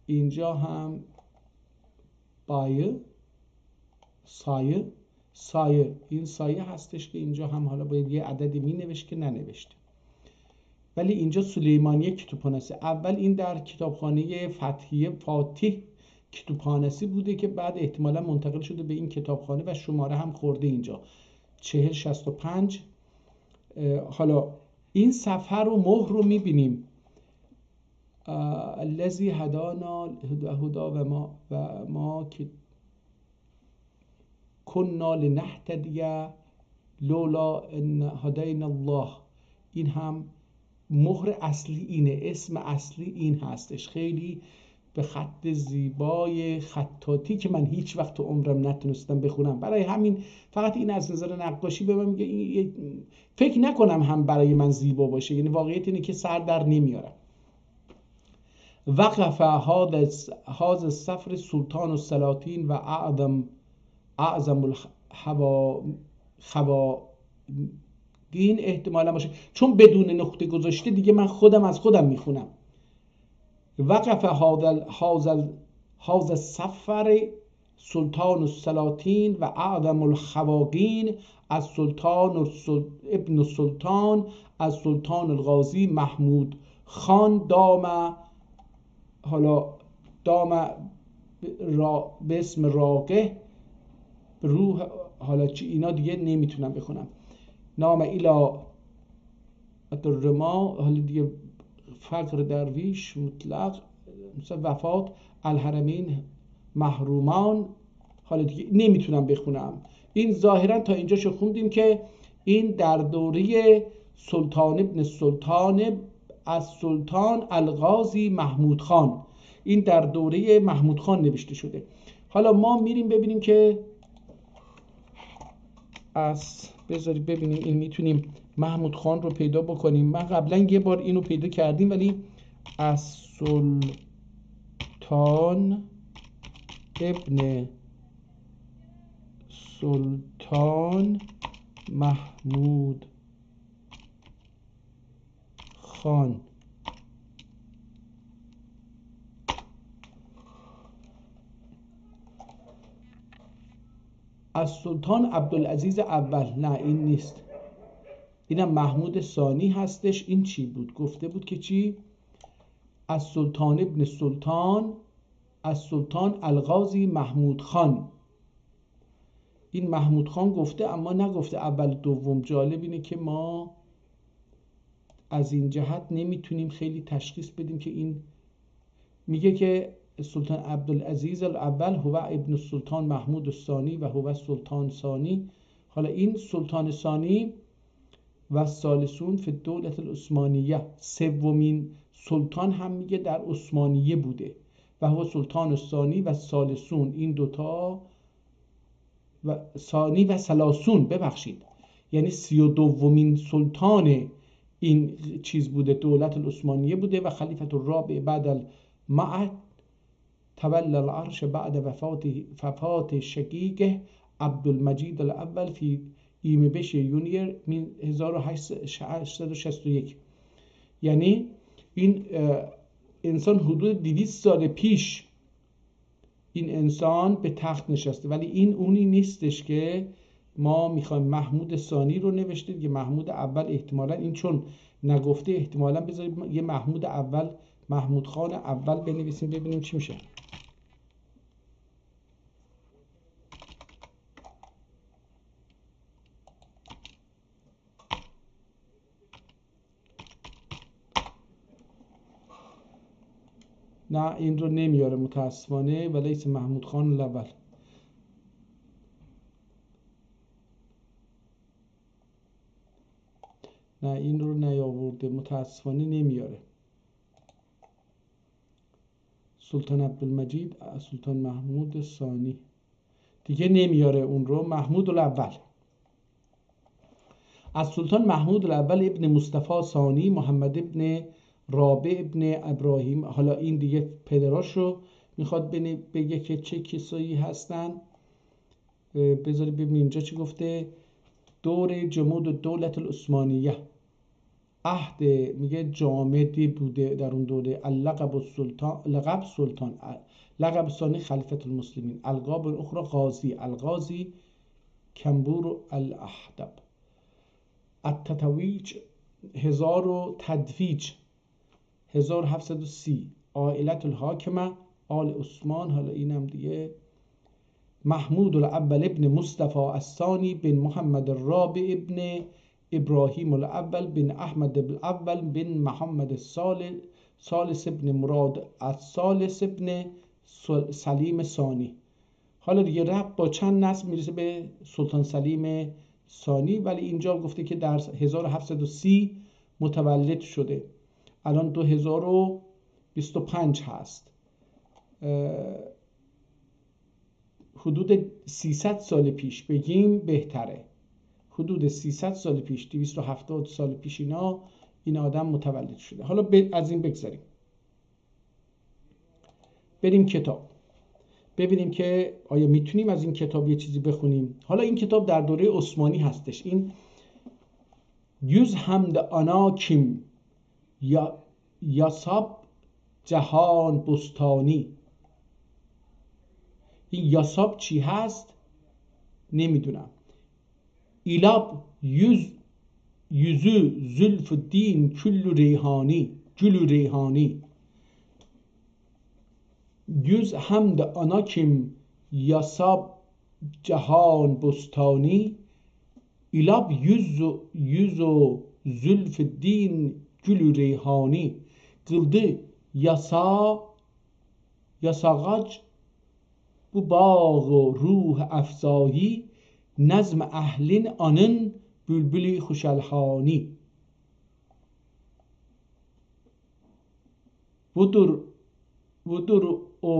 اینجا هم سایه این سایه هستش که اینجا هم حالا باید یه عددی می نوشت که ننوشته. ولی اینجا سلیمانیه کتابخانه‌سی. اول این در کتابخانه فاتح کتابخانه‌سی بوده که بعد احتمالا منتقل شده به این کتابخانه و شماره هم خورده اینجا 4065. حالا این صفحه رو مهر رو میبینیم. الذی هدانا هدا و ما که کنا لنهتدی لولا ان هدینا الله. این هم مهر اصلی اینه، اسم اصلی این هستش. خیلی به خط زیبای خطاطی که من هیچ وقت تو عمرم نتونستم بخونم. برای همین فقط این از نظر نقاشی به من میگه، فکر نکنم هم برای من زیبا باشه. یعنی واقعیت اینه که سر در نمیارم. وقف هذا السفر سلطان السلاطین و اعظم الخواگین. احتمالا باشه چون بدون نقطه گذاشته دیگه من خودم از خودم میخونم. وقف هذا السفر سلطان السلاطین و اعظم الخواگین از سلطان ابن السلطان از سلطان الغازی محمود خان دام به اسم راقه روح. حالا چی اینا دیگه نمیتونم بخونم. نام ایلا الرما. حالا دیگه فقر درویش مطلق مثلا وفات الحرمین محرومان. حالا دیگه نمیتونم بخونم. این ظاهرا تا اینجا شو خوندیم که این در دوره سلطان ابن سلطان از سلطان الغازی محمود خان، این در دوره محمود خان نوشته شده. حالا ما میریم ببینیم که بذارید ببینیم این میتونیم محمود خان رو پیدا بکنیم. من قبلا یه بار اینو پیدا کردیم ولی از سلطان ابن سلطان محمود خان. از سلطان عبدالعزیز اول. نه این نیست، اینم محمود ثانی هستش. این چی بود؟ گفته بود که چی؟ از سلطان ابن سلطان از سلطان الغازی محمود خان. این محمود خان گفته اما نگفته اول دوم. جالب اینه که ما از این جهت نمیتونیم خیلی تشخیص بدیم که این میگه که السلطان عبدالعزیز الاول هو ابن السلطان محمود الثانی و هو السلطان ثانی. حالا این سلطان ثانی و ثالثون فی الدولة العثمانیه، سومین سلطان هم میگه در عثمانیه بوده، و هو سلطان الثانی و ثالثون، این دوتا و ثانی و ثلاثون، ببخشید، یعنی 32مین سلطان این چیز بوده، دولت العثمانیه بوده. و خلیفة الرابع بعد المعهد تولى العرش بعد وفات شقیقه عبدالمجید الاول فی ایمه بش یونیر 1861. یعنی این انسان حدود 200 سال پیش این انسان به تخت نشسته، ولی این اونی نیستش که ما میخوایم. محمود ثانی رو نوشته که محمود اول احتمالا این چون نگفته، احتمالا بذاریم یه محمود اول، محمود خان اول بنویسیم ببینیم چی میشه. نه این رو نمیاره متاسفانه، ولیس محمود خان الاول. نه این رو نیاورده متاسفانه، نمیاره. سلطان عبدالمجید سلطان محمود ثانی دیگه نمیاره اون رو. محمود الاول از سلطان محمود الاول ابن مصطفی ثانی محمد ابن رابع ابن ابراهیم. حالا این دیگه پدراشو میخواد بگه که چه کسایی هستن. بذاری ببینیم اینجا چی گفته. دور جمود دولت العثمانیه، عهد میگه جامدی بوده در اون دوره. اللقب السلطان، لقب سلطان، لقب ثانی خلیفة المسلمین، القاب الاخرى قاضی، القاضی کمبور الاحدب، التتویج 1000 و تدویج 1730، عائلة الحاکمه آل عثمان. حالا اینم دیگه محمود الاول ابن مصطفی الثانی بن محمد الرابع ابن ابراهیم الاول بن احمد الاول بن محمد الثالث ابن مراد الثالث ابن سلیم ثانی. حالا دیگه رب با چند نسل میرسه به سلطان سلیم ثانی، ولی اینجا گفته که در 1730 متولد شده. الان 2025 هست، حدود 300 سال پیش بگیم بهتره. حدود 300 سال پیش، 270 سال پیش این آدم متولد شده. حالا از این بگذاریم، بریم کتاب ببینیم که آیا میتونیم از این کتاب یه چیزی بخونیم. حالا این کتاب در دوره عثمانی هستش. این yüz hamd ana kim یاساب جهان بستانی. این یاساب چی هست نمیدونم. ایلاب yüzü زلف الدین گل ریحانی. yüz hamd ana kim یاساب جهان بستانی. ایلاب yüz زلف الدین گل ریحانی. قıldı yasağac bu باغ روح افزایی. نظم اهلین آنن بلبلی خوشالهانی. budur o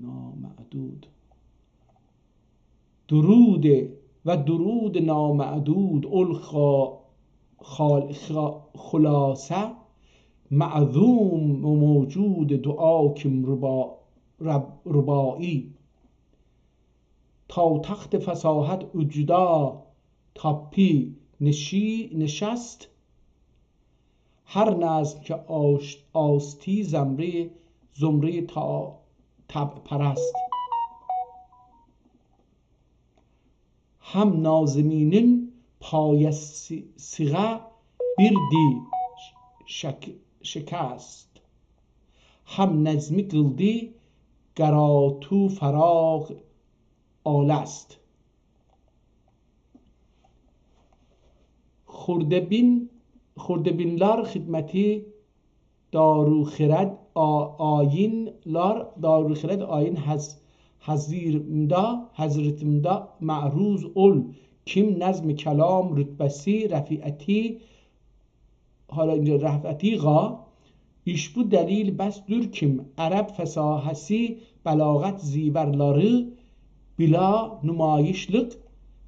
نامعدود درود و درود نامعدود خلاصه معظوم و موجود دعا کم ربایی. تا تخت فصاحت وجودا تاپی نشست. هر نظم که آستی زمره تا طبع پرست. هم نازمینین پای سیغه بردی شکست. هم نظمی قلدی گراتو فراغ آلست. خردبینلار خدمتی daruxirad ayinlar daruxirad ayin hazretimda معروض ol kim نظم کلام رتبسی رفیعتی. حالا اینجا رفعتی غا iş bu delil besdür kim Arap fesahesi belagat ziverleri bila numayişlik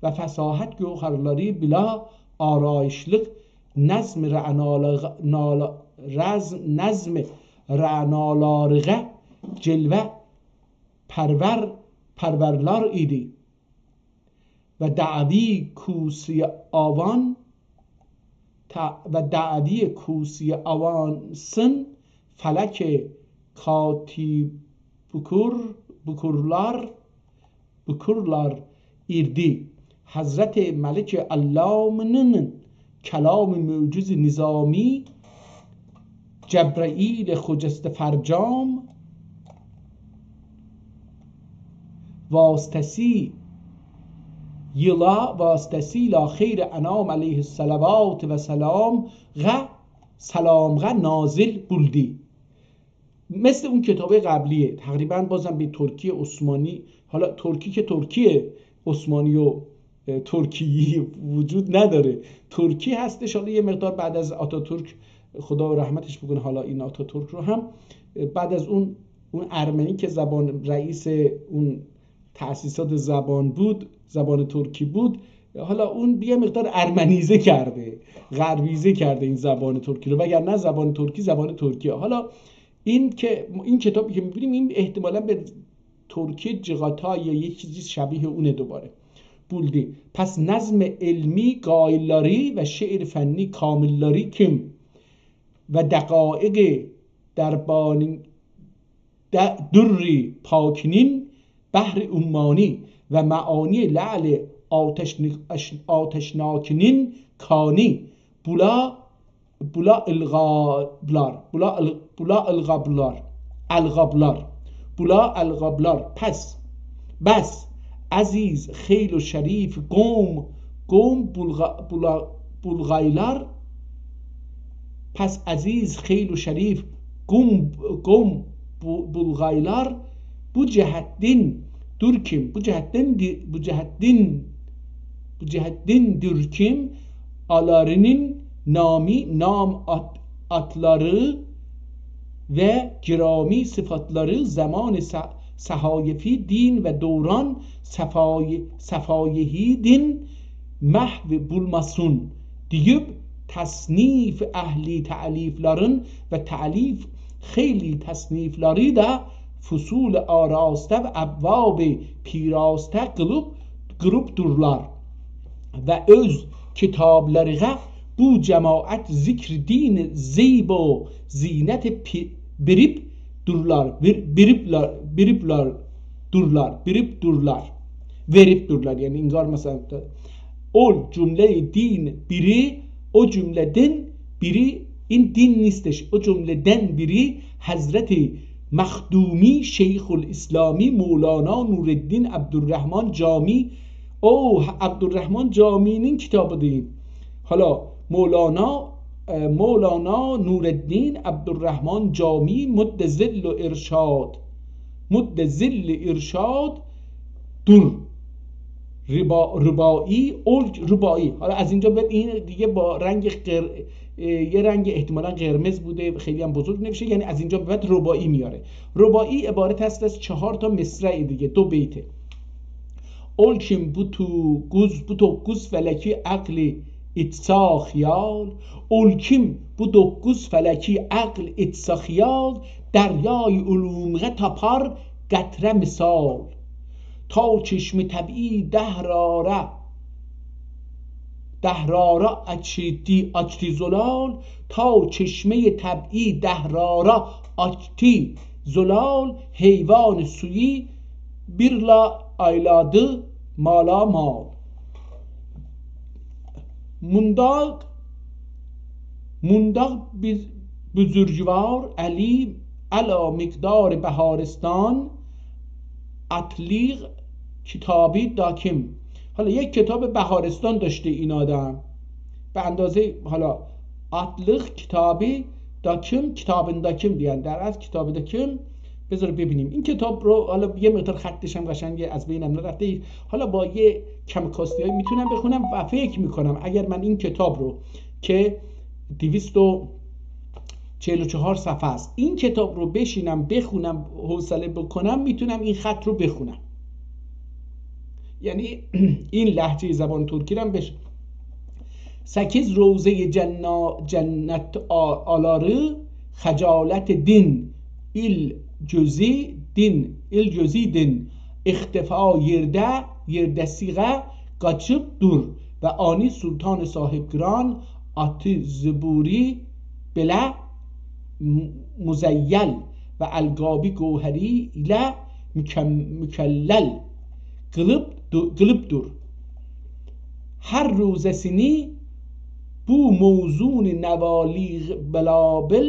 ve fesahat göğharları bila arayışlık nazm ra'nalarıge cilve perverlar idi ve da'vi kusi avansın felek kati bukurlar irdi. Hazreti Melik Allam'ın kelam mevcuz nizami Cebrail خجست فرجام vasıtasıyla خیر انام علیه الصلوات و سلام نازل بولدی. مثل اون کتاب قبلیه تقریبا بازم به ترکی عثمانی، حالا ترکی که ترکی عثمانی و ترکیی وجود نداره، ترکی هستش. حالا یه مقدار بعد از آتاتورک خدا رحمتش بکنه، حالا این آتاتورک رو هم بعد از اون ارمنی که زبان رئیس اون تأسیسات زبان بود، زبان ترکی بود، حالا اون یه مقدار ارمنیزه کرده، غربیزه کرده این زبان ترکی رو، وگرنه زبان ترکی زبان ترکیه. حالا این کتابی که می‌بینیم این احتمالاً به ترکی جغاتای یا یک چیزی شبیه اونه دوباره بولدی. پس نظم علمی قایلاری و شعر فنی کاملاری کم و دقایق دربانی دری پاکنین بحر عمانی و معانی لعل آتشناکنین کانی بلا الغبلار پس بس عزیز خیل و شریف قوم بلغایلار. پس عزیز خیل و شریف قوم بلغایلار bu ceheddin dürkim bu ceheddin dürkim alarının nam atları ve girami sıfatları zaman sahayefi din ve doğran safayehi din mahv bulmasun deyip tasnif ehli ta'lifların ve ta'lif خیلی تصنیفلاری da فصول آراسته و ابواب پیراسته grup durlar ve öz kitaplarına bu cemaat zikr din zeyb و zinet birip durlar verip durlar yani ingar mesela o cümle din biri o cümleden biri این دین نیستش o cümleden biri Hazreti مخدومی شیخ الاسلامی مولانا نورالدین عبدالرحمن جامی او عبدالرحمن جامی'nin kitabı değil. Hala مولانا نورالدین عبدالرحمن جامی مد ظل ارشاد dur ربایی. حالا از اینجا بعد این دیگه با رنگ یه رنگ احتمالاً قرمز بوده خیلی هم بزرگ نمیشه، یعنی از اینجا بعد ربایی میاره. ربایی عبارت هست از 4 تا مصرع دیگه، 2 بیته. اولکیم bu dokuz feleki akli itsa خیال اولکیم bu dokuz feleki akl itsa خیال دریای علومه تپار قطره مثال تا چشم طبیعی دهرارا açtı زلال تا چشمه طبعی دهرارا açtı زلال حیوان سویی birla ayladı mala mal mundag buzurgvar علی علا مقدار بهارستان اطلیق کتابی داکم. حالا یک کتاب بهارستان داشته این آدم به اندازه حالا اطلق کتابی داکم کتاب داکم دیگه، در از کتاب داکم. بذار ببینیم این کتاب رو، حالا یه مقدار خطش هم قشنگه، از بینم نرفته، حالا با یه کم کاستی میتونم بخونم و فکر میکنم اگر من این کتاب رو که 244 صفحه است، این کتاب رو بشینم بخونم، حوصله بکنم، میتونم این خط رو بخونم. یعنی این لهجه زبان ترکی رو هم بشه. 8 روزه جنت آلاره خجالت دین il cüzi din اختفا yerده سیغه قاچب دور و آنی سلطان صاحبگران آتی زبوری بله مزیل و الگابی گوهری ile mükellel قلب دور. هر روزسینی bu موزون نوالیغ بلابل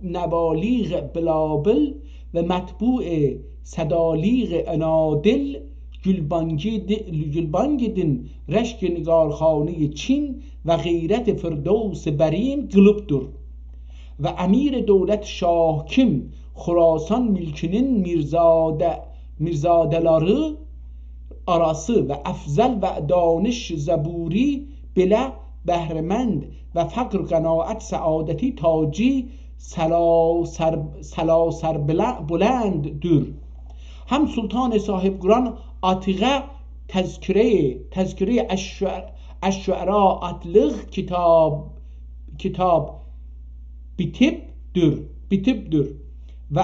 نوالیغ بلابل و مطبوع صدالیغ انادل گلبانگ دین رشک نگارخانه چین و غیرت فردوس برین قلب دور و امیر دولت شاهکم خراسان ملکinin mirzadeları arası ve afzal ve daniş zaburi bile behremend ve fakr qanaat saadeti taci سلاسر بلند دور. هم سلطان صاحبگران آتیغه تذکره الشعرا اطلق کتاب بیتب دور و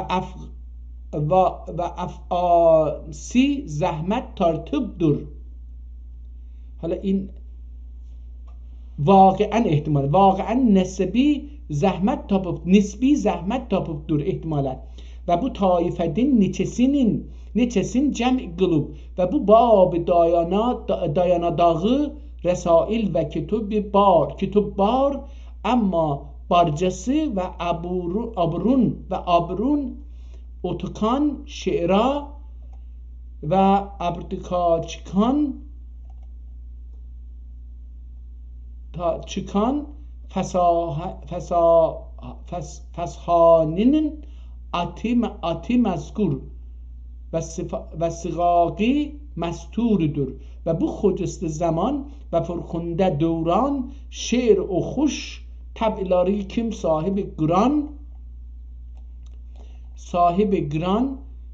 افعاسی زحمت ترتب دور. حالا این واقعا نسبی زحمت تاپıp dur ihtimalat ve bu taifedin neçesin cem qılıb ve bu bab dayanadağı resail ve kütüb bar ama barcası ve abrun otukan şiira ve abrtika çıkan fashaninin ati mazkur ve sigaqi masturudur ve bu xocist zaman ve furkhunde dövran şiir o xuş tab'ilari kim sahibi gran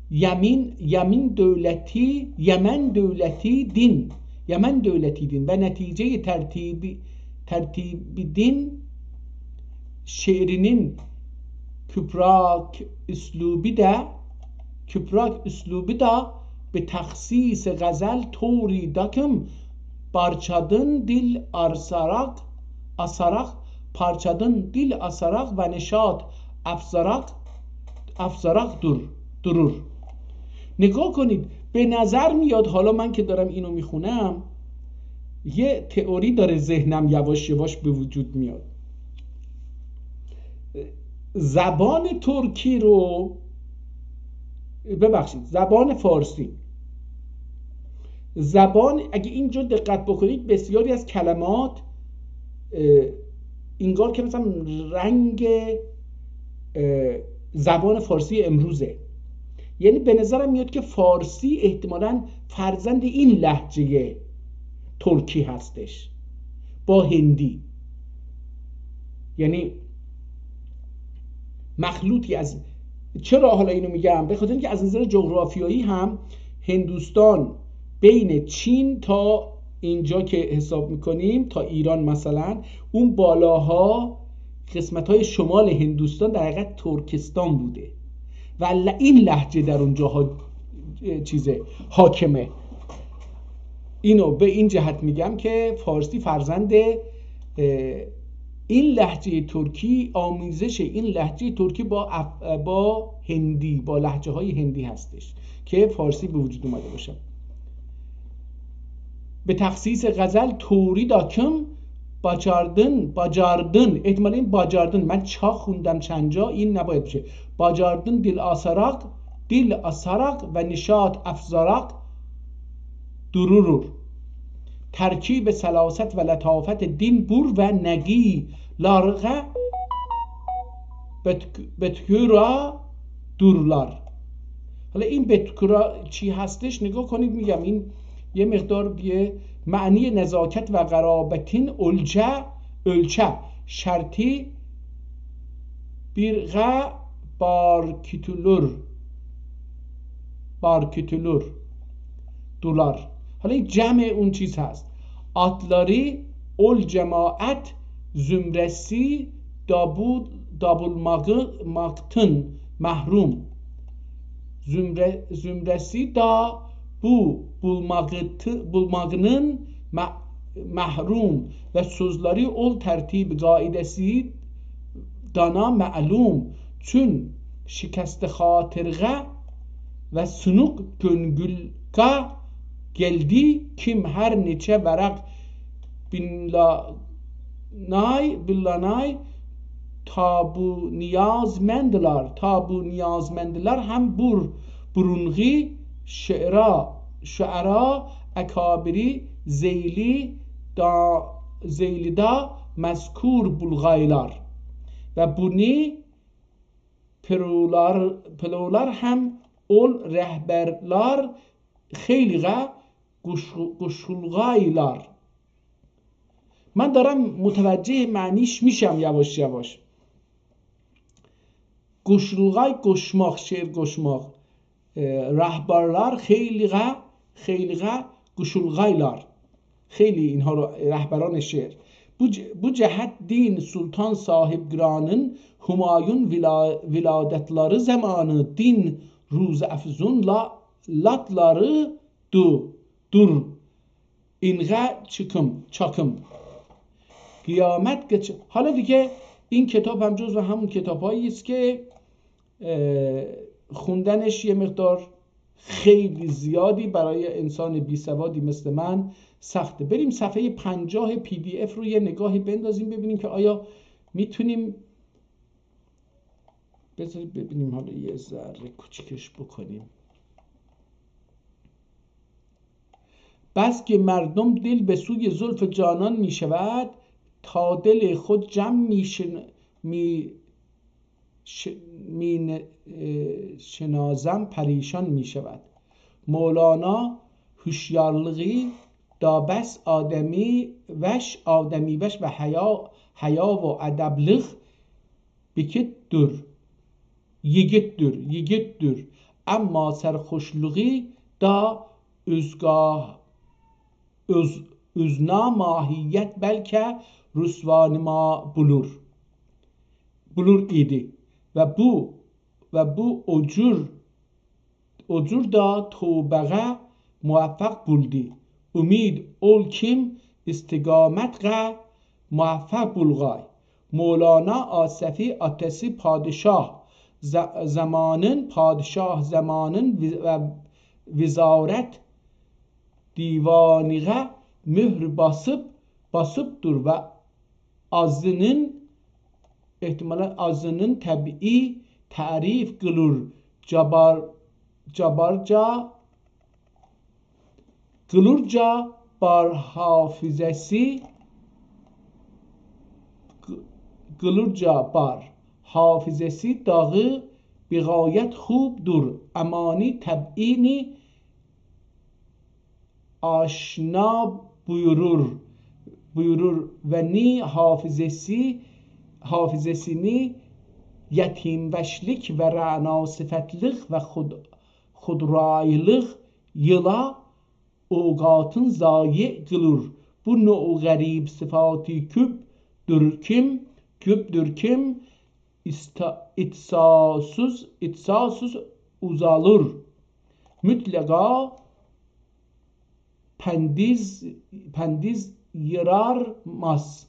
Yemen devleti din ve netice tertibi din şiirinin küprak üslubi da به تخصیص غزل طوری دکم parçadın dil asarak ve neşat افزارق durur. نگاه کنید، به نظر میاد، حالا من که دارم اینو میخونم یه تئوری داره ذهنم یواش یواش به وجود میاد. زبان ترکی رو زبان فارسی، اگه اینجا دقت بکنید بسیاری از کلمات انگار که مثلا رنگ زبان فارسی امروزه. یعنی به نظرم میاد که فارسی احتمالاً فرزند این لهجه ترکی هستش با هندی، یعنی مخلوطی از. چرا حالا اینو میگم؟ به خاطر اینکه از نظر جغرافیایی هم هندوستان بین چین تا اینجا که حساب میکنیم تا ایران مثلا، اون بالاها قسمت‌های شمال هندوستان در حقیقت ترکستان بوده و این لهجه در اونجاها حاکمه. اینو به این جهت میگم که فارسی فرزند این لهجه ترکی، آمیزش این لهجه ترکی با هندی، با لهجه های هندی هستش که فارسی به وجود اومده باشه. به تخصیص غزل توری داکم باجاردن احتمالا این باجاردن، من چا خوندم چند جا، این نباید بشه. باجاردن دل آسارق و نشاط افزارق درورور. ترکیب سلاست و لطافت دین بور و نگی لارغه بتکورا دورلار. حالا این بتکورا چی هستش نگاه کنید، میگم این یه مقدار یه معنی نزاکت و قرابتین ölçe şartı birge barkütülür dolar. حالا این جمع اون چیز هست. atları ol cemaat zümresi dabulmaktın mahrum. Zümresi da bu bulmağının mahrum ve sözleri ol tertib gaidesi dana ma'lum. Çün şikast hatırga ve sunuk gönülga geldi kim her neçe verak billanay tabu niyazmendiler hem burungi şe'ra akabiri zeylida mezkur bulgaylar ve bunu perolar hem ol rehberler خیلیقه گشولغایlar. من دارم متوجه معنیش میشم یواش یواش. گشولغای گشماق، شعر گشماق، رهبرlar خیلیقه گشولغایlar، خیلی اینها رو رهبران شعر. Bu cəhət din sultan sahibgranın Humayun viladətləri zamanı din ruz əfzunla latları dur اینقه چاکم قیامت گچ. حالا دیگه این کتاب هم جزو همون کتابایی است که خوندنش یه مقدار خیلی زیادی برای انسان بی سوادی مثل من سخته. بریم صفحه 50 PDF رو یه نگاهی بندازیم ببینیم که آیا میتونیم. بذارید ببینیم، حالا یه ذره کوچیکش بکنیم. بس که مردم دل به سوی زلف جانان می شود تا دل خود جمع می شنازم پریشان می شود. مولانا هوشیارلغی دا بس آدمی وش و حیا و ادبلغ بکت دور یگت دور اما سرخوشلغی دا özna mahiyet belki rüsvan ma bulur idi ve bu ocur da tövbege muvaffak buldu. Umid ol kim istigamet ga muvaffak bulgay. Mevlana Asefi atesi padişah zamanın ve vizaret divaniğe mühr basıp dur ve azının tabii tarif kılır cabarca bar hafizesi dağı bi gayet خوب dur amani tab'ini aşna buyurur ve ni hafizesini yetimveşlik ve ra'na sıfatlık ve xudraylık yıla oğatın zayi kılır. Bu no garib sıfatı küpdür kim itsasuz uzalır. Mutlaka pendiz yararmaz.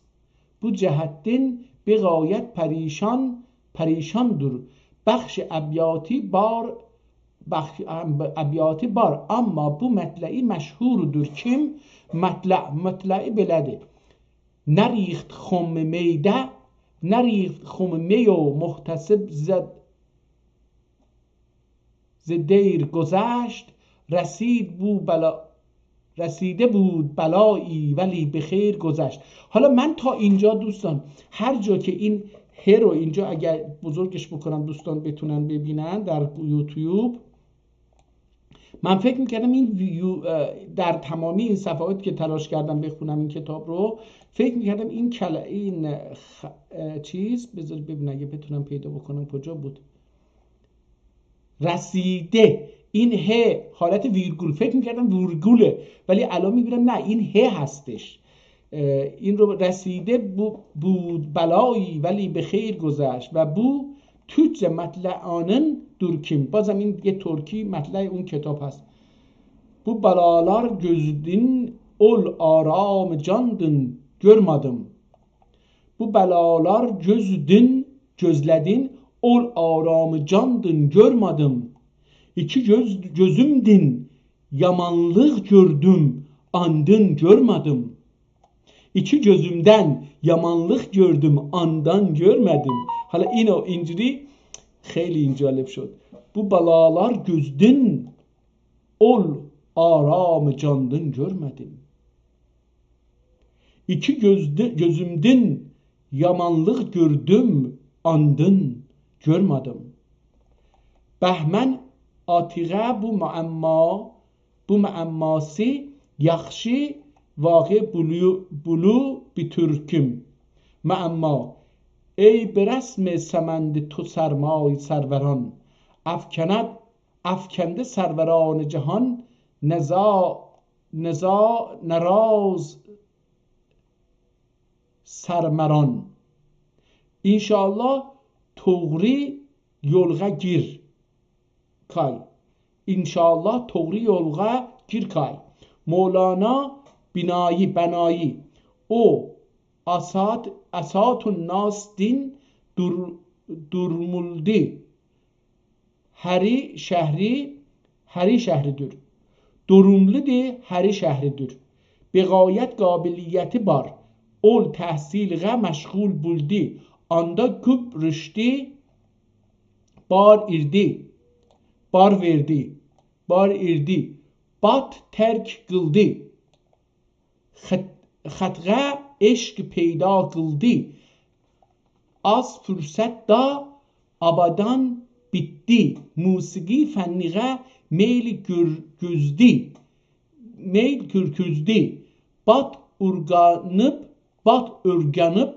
Bu cehettin bir gayet perişandır. Bakş abiyati bar ama bu metle'i meşhurdur. Kim? Metle'i belədir. Nerixt xum meyde nerixt xum meyo muhtasib زدیر گذشت رسید بو بلا رسیده بود بلایی ولی به خیر گذشت. حالا من تا اینجا دوستان هر جا که این ه رو اینجا اگر بزرگش بکنم دوستان بتونن ببینن در یوتیوب، من فکر میکردم این در تمامی این صفحات که تلاش کردم بخونم این کتاب رو، فکر میکردم این چیز بذارید ببینم اگه بتونم پیدا بکنم کجا بود، رسیده، این ه حالت ویرگول، فکر میکردم ویرگوله ولی الان میبینم نه این ه هستش. این رو رسیده بود بلایی ولی به خیر گذشت و بو توچ مطلع آنن دورکیم. بازم این یه ترکی مطلع اون کتاب هست. Bu balalar gözledin ol aram candın görmedim. Bu balalar gözledin ol aram candın görmedim. İki gözümdin yamanlık gördüm andın görmedim. İki gözümden yamanlık gördüm andan görmedim. Hala اینجوری خیلی این جالب شد. Bu balalar gözdün ol aram candın görmedim. İki gözümden yamanlık gördüm andın görmedim. Behmen atiqe bu muammasi yaxshi واقع بلو بی ترکم معما ای به رسم سمند تو سرمای سروران افکنده سروران جهان نراز سرمران انشاءالله توغری یولغا گیر کای انشاءالله توغری یولغا گیر کای مولانا بنایی او اسات الناس دین durmuldi هری şehridir durumludir هری şehridir beğayet qabiliyeti bar ol tahsilgə məşğul buldi anda küp rüşdi bar verdi bat terk qıldı xətqə eşq peyda qıldı az fürsət da abadan bitti musiqi fənniğə meyl kürküzdü bat örgənib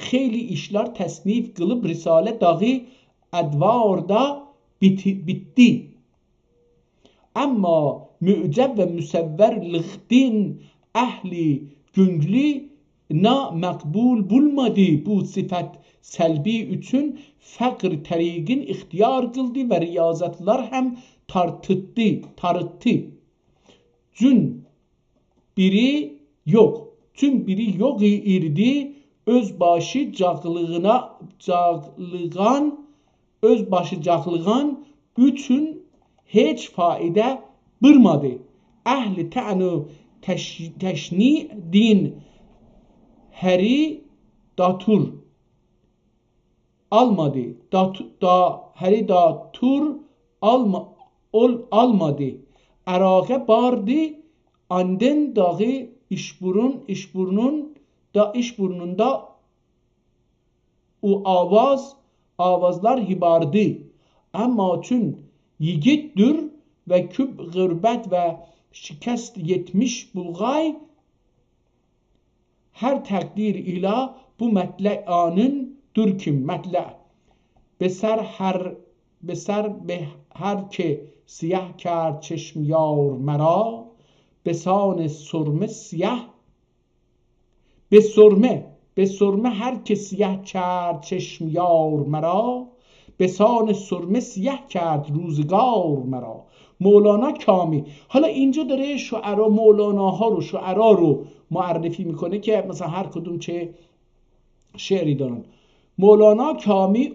xeyli işlər təsnif qılıb risalə dağı ədvarda bitti amma mücəb və müsəvvər lığdin əhli güngli na məqbul bulmadı bu sifət səlbi üçün fəqr təriqin ixtiyar qıldı və riyazətlər həm tarıttı cün biri yox irdi öz başı caqlığan üçün heç faidə bırmadı əhli tə'nu təşni din heri datur almadı heri datur almadı Əraqə bardı anden dağı işburnunda o avazlar hibardı amma çün yigitdir və küb qırbət və şikəst yetmiş bulğay hər təqdir ilə bu mətlə anın dürkim mətlə به سر به هر که سیه کرد چشم یار مرا به سان سرمه سیه به سرمه هر که سیه کرد چشم یار مرا به سان سرمه سیه کرد روزگار مرا مولانا کامی. حالا اینجا داره مولاناها رو شعرا رو معرفی میکنه که مثلا هر کدوم چه شعری دارن. مولانا کامی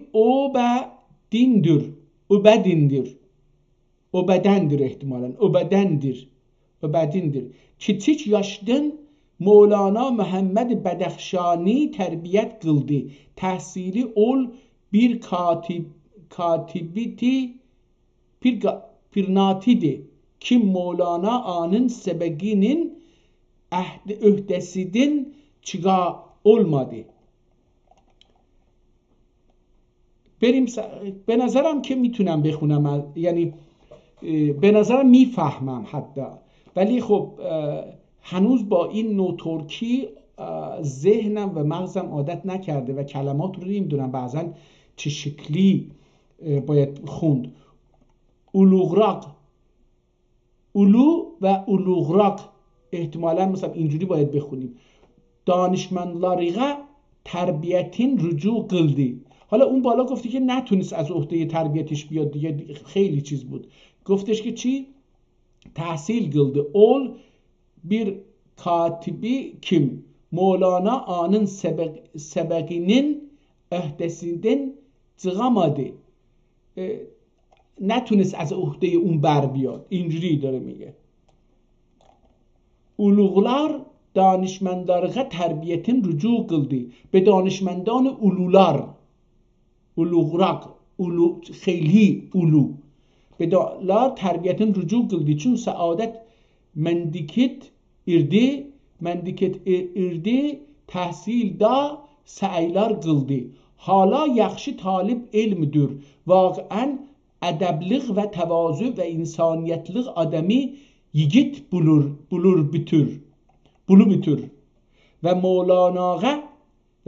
obedendir ehtimalen obedendir. Kiçik yaşdan Mevlana Muhammed Bədəxşani tərbiyət qıldı. Təhsili ol bir katibiti pirnatidi ki Mevlana anın sebeginin öhdesinden çıga olmadı. بریم به نظرم که میتونم بخونم، یعنی به نظرم میفهمم حتی، ولی خب هنوز با این نوع ترکی ذهنم و مغزم عادت نکرده و کلمات رو نمیدونم بعضا چه شکلی باید خوند. اولوغراق، اولو و اولوغراق احتمالا مثلا اینجوری باید بخونیم. دانشمندلارغه تربیتین رجوع قلدی. حالا اون بالا گفتی که نتونست از عهده تربیتش بیاد دیگه، خیلی چیز بود. گفتش که چی؟ تحصیل قلدی. اول bir katibi kim Mevlana anın sebeginin öhdesinden çıkamadı. نتونست از عهده اون بر بیاد. اینجوری داره میگه. اولوغlar danışmanlarga terbiyetin rücu kıldı. به دانشمندان اولوlar، اولوغراق، اولو خیلی اولو، به دانشمندان terbiyetin rücu kıldı. چون سعادت mendikit irdi tahsil da sa'ylar kıldı. Hala yaxşı talip ilmidir. Vaqian ədəbliq ve tevazu ve insaniyetlik adamı yigit bulur bitir. Ve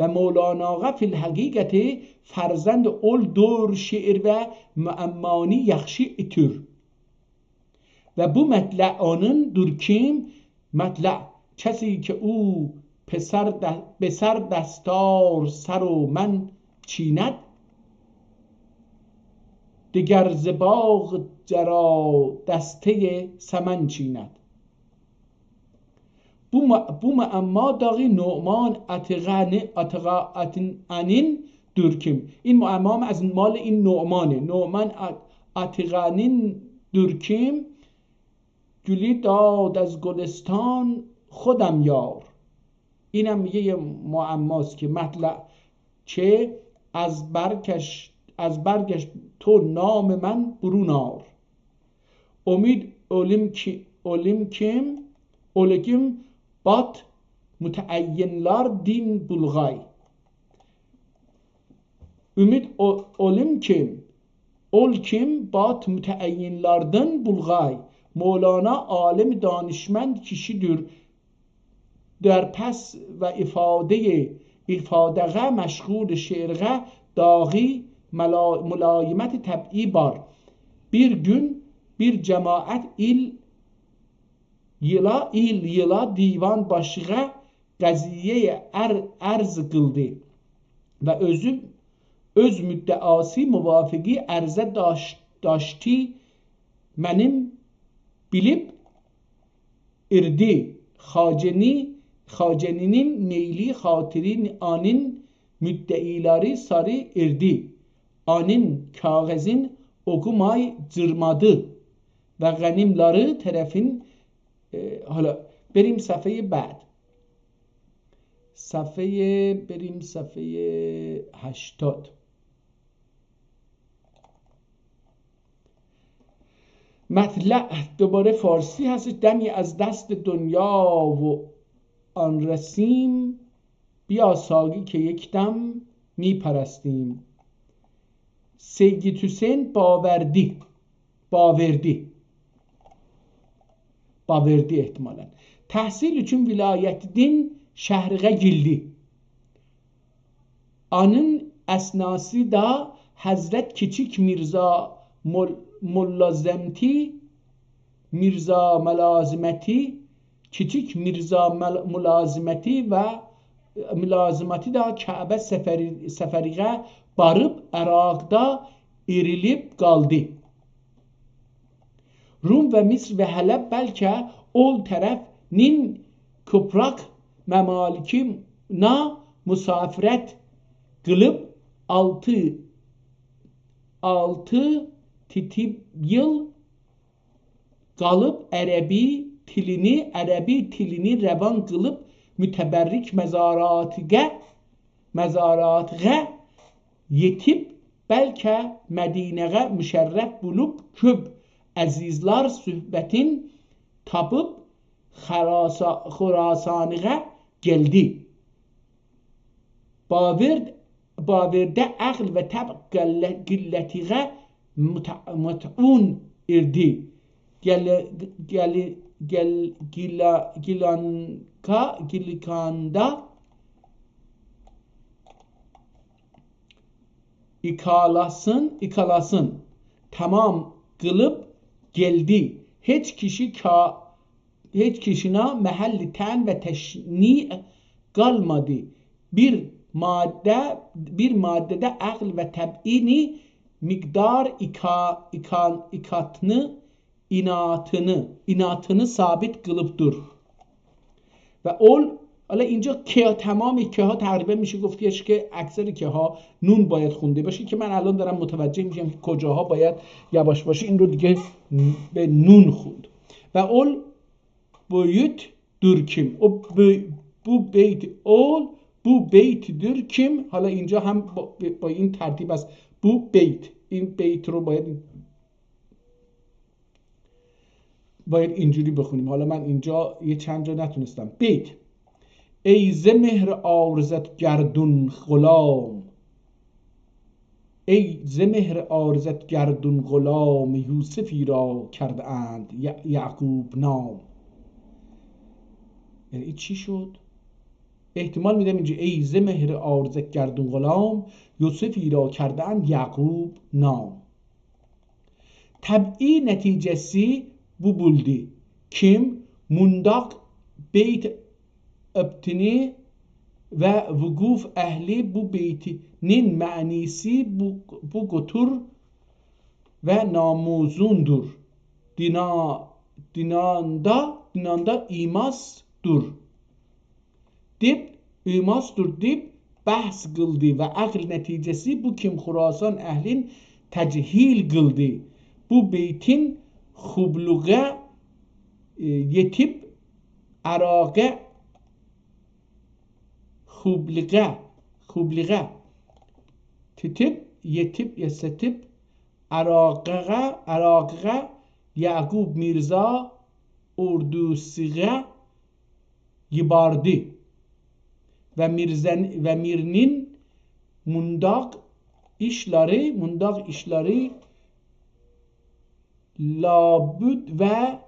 Mevlanağa fil hakikati فرزند ol دور şiir ve müemmani yaxşı itir. Ve bu مطلع آنındır kim? مطلع کسی که او به سر دستار سر و من چیند، دگر ز باغ جرا دسته سمن چیند. Bu معما داغی نعمان اتقانین دورکیم. این معما از مال این نعمانه. نعمان اتقانین دورکیم گلی داد از گلستان خودم یار. اینم میگه یه معماست که مطلع چه از برگش تو نام من برون آر. امید اولکیم بات متعینlar din bulgay. Ümid olkim bat müteayyinlardan bulgay. Mevlana alem danışmend kişidir. در پس و ifadege مشغول şiirge dahi mülayimet teb'i bar. Bir gün bir cemaat yıla divan başıga qaziyeye arz kıldı ve öz müddeası muvafıqi arze daşti menim bilip irdi. Xaceninin meyli xatirin anın müddeileri sarı irdi. Anın kağızın okumay cırmadı ve ganimları tarafın حالا بریم صفحه بعد. بریم صفحه 80. مطلع دوباره فارسی هست. دمی از دست دنیا و آن رسیم، بیا ساقی که یک دم می پرستیم. سید حسین باوردی احتمالاً. Tahsil üçün vilayetdin şəhriğə girdi. Anın əsnası da Həzrət Kiçik Mirza Küçük Mirza mülazimeti ve mülazimeti da Kəbə səfəriğə barıb Əraqda erilib qaldı. Rum ve Misr ve Halep belki ol tarafnin Kıprak memalikina musafiret kılıp 6 yıl kalıp Arabi tilini revan kılıp müteberrik mezaratga yetip belki Medine'ge müşerref bulup küb azizlar söhbətin tapıb Xurasanığa geldi. Baverdə əql və təb qillətiğə mut'un irdi. Gilikanda ikalasın tamam qılıb geldi. Heç kişina məhəlli tən və təşni qalmadı. Bir maddədə əql və təbini miqdar inatını sabit qılıbdır. و اول حالا اینجا که تمام که ها تقریبا میشه گفتیش که اکثر که ها نون باید خونده باشه که من الان دارم متوجه میشم که کجاها باید یواش باشه این رو دیگه به نون خوند. و اول boyut dürkim. Bu beytdir kim. حالا اینجا هم با این ترتیب است. Bu beyt. این بیت رو باید اینجوری بخونیم. حالا من اینجا یه چند جا نتونستم. بیت. ای ز مهر عارضت گردون غلام، ای ز مهر عارضت گردون غلام، یوسفی را کرده اند یعقوب نام. یعنی این چی شد؟ احتمال میدم اینجا ای ز مهر عارضت گردون غلام، یوسفی را کرده اند یعقوب نام. طبعی نتیجesi bu buldu. Kim mundak beyt öptini ve vukuf ehli bu beytinin manisi bu götür ve namuzundur. Dinanda imasdır. Dip imasdır dip bahs qıldı ve akıl neticesi bu kim Xurasan əhlin təcihil qıldı. Bu beytin xubluğa yetib Araqa xubluğa titib yetib yesetib Araqa Yaqub Mirza ordusuğa yibardı ve Mirnin mundak işleri labud ve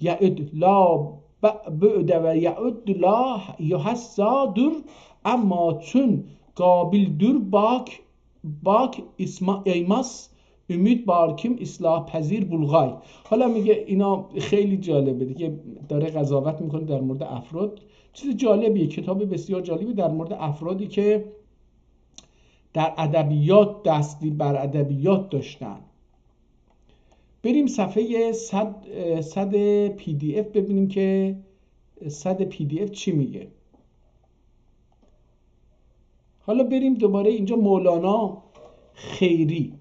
yaud la ba'de ve yaud la yuhassadur ama çün qabildur bak ایماس ümit barkim islah پذیر بلغای. حالا میگه اینا خیلی جالبه دیگه، داره قضاوت میکنه در مورد افراد. چیز جالبیه، کتاب بسیار جالبی در مورد افرادی که در ادبیات دستی بر ادبیات داشتن. بریم صفحه 100 پی دی اف ببینیم که 100 پی دی اف چی میگه. حالا بریم دوباره اینجا مولانا خیری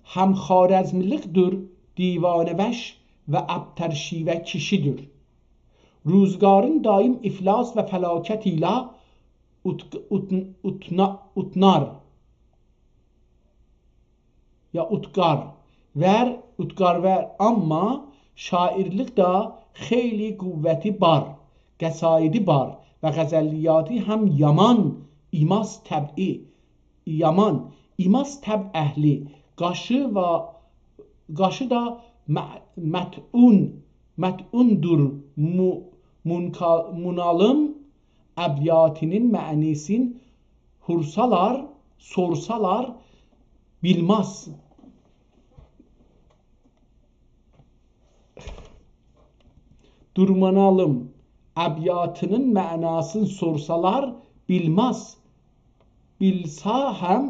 هم خوارزملق‌دür دیوانه‌وش و ابتر شیوه کشیدür. روزگارın daim iflas ve felaket ile utnar ya utgar ver ama şairlik da خیلی قوتی بار قصایدی بار و غزلیاتی هم yaman imas طبعی yaman imas طبع ehli qaşı da met'undur munalım əbyatinin mənisin sorsalar bilmez. Durmanalım əbyatının mənasını sorsalar bilmez. Bilsa hem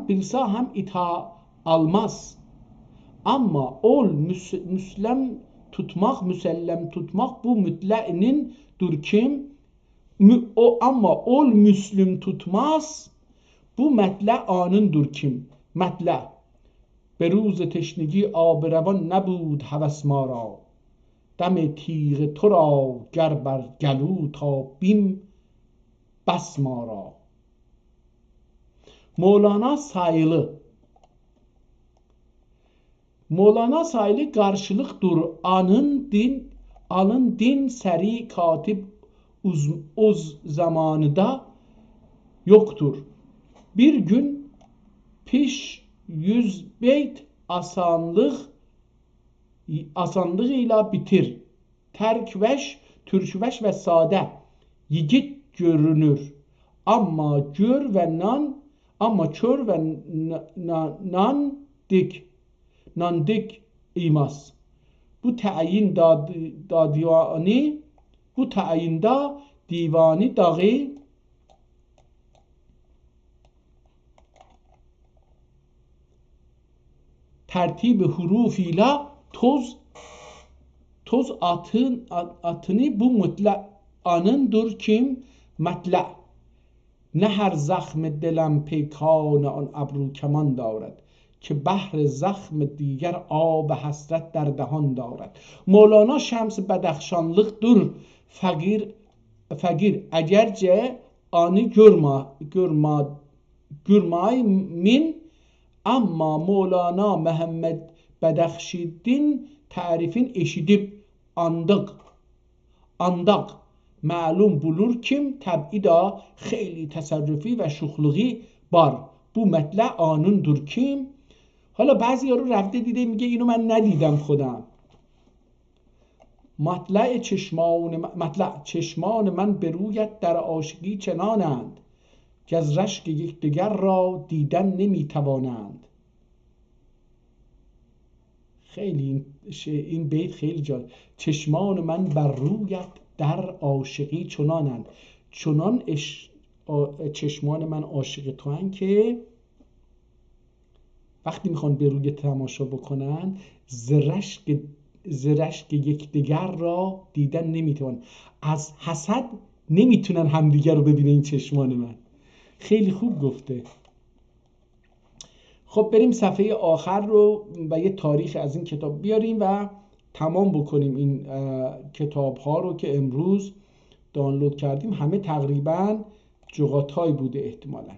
ita almaz. Ama müsellem tutmak bu mütləinin durkim ama ol müslüm tutmaz bu mətlə anındır kim mətlə به روز تشنگی آب روان نبود هوس ما را دم تیغ تو را گر بر گلو تابیم بس ما را. مولانا sayılı Mevlana sayılı karşılıktır alın din seri katip uz zamanında yoktur. Bir gün piş 100 beyt asanlığıyla bitir. Türkveş ve sade yigit görünür. Ama kör ve nandik imaz. Bu tayinda divani dağı tertib hurufuyla toz atını bu mutla'nındır kim matla. نه هر زخم دلم پیکان آن ابرو کمان دارد که بحر زخم دیگر آب حسرت در دهان دارد. مولانا شمس بدخشانlıktır فقیر اگرچه آنی görmay min ama Moğlana Mehmet Bedexşiddin tarifin eşidip andak معلوم bulur kim teb'ida خیلی تصرفی و شوخلقی بار bu مطلع آنونdur kim. حالا بعضی ها رو رفته دیده میگه اینو من ندیدم خودم. مطلع چشمان من به رویت در عاشقی چنانند که از رشک یکدیگر را دیدن نمیتوانند. خیلی این بیت خیلی جالب. چشمان من بر رویت در عاشقی چنانند. چنان چشمان من عاشق تو هن که وقتی میخوان به روی تماشا بکنن زرشک یکدیگر را دیدن نمیتوان. از حسد نمیتونن همدیگر رو ببینن این چشمان من. خیلی خوب گفته. خب بریم صفحه آخر رو و یه تاریخ از این کتاب بیاریم و تمام بکنیم این کتاب ها رو که امروز دانلود کردیم. همه تقریبا جغاتای بوده احتمالاً.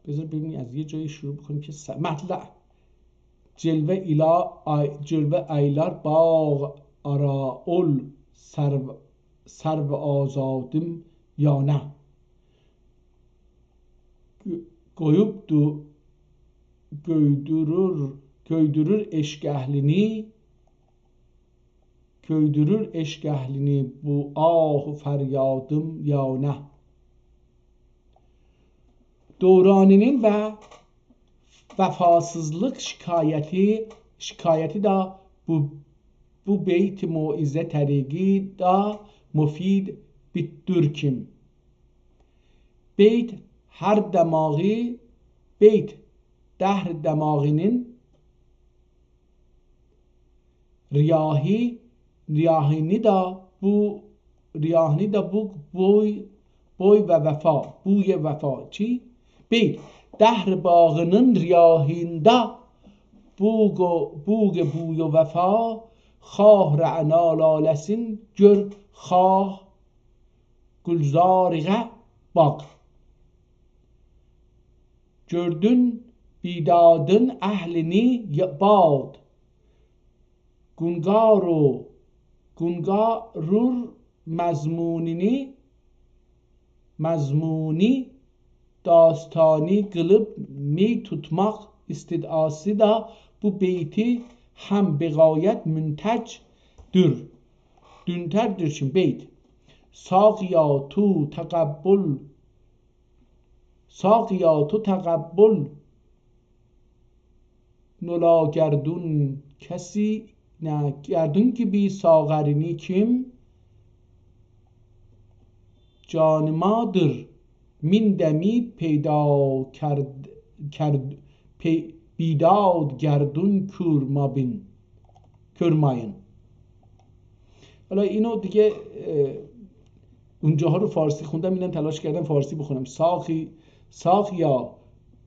بذار ببینیم از یه جایی شروع بکنیم که مطلع جلوه ایلار باغ آراول سرو آزادم یا نه göydürür eşk ehlini bu ah feryadım ya ne. Döraninin ve vefasızlık şikayeti da bu beyt muize terigi da mufid bittir kim. Beyt her demağı beyt دهر دماغinin riyahini da bu boy ve vefa buy vefa çi beyt دهر bağının riyahinde buy و vefa خواه رعنا لالسین gör خواه gülzariğe bak. Gördün بیدادن اهلنی باد گنگارور مضمونی داستانی قılıp می tutmak istidası da bu beyti hem begayet müntecdir. Dünterdir şimdi beyt. Sağya tu takabbul نولا گردون کسی نه گردون که بی ساغرینی کم جان مادر من دمی پیدا کرد بیداد گردون کرماین. حالا اینو دیگه اونجاها رو فارسی خوندم اینم تلاش کردم فارسی بخونم. ساخیا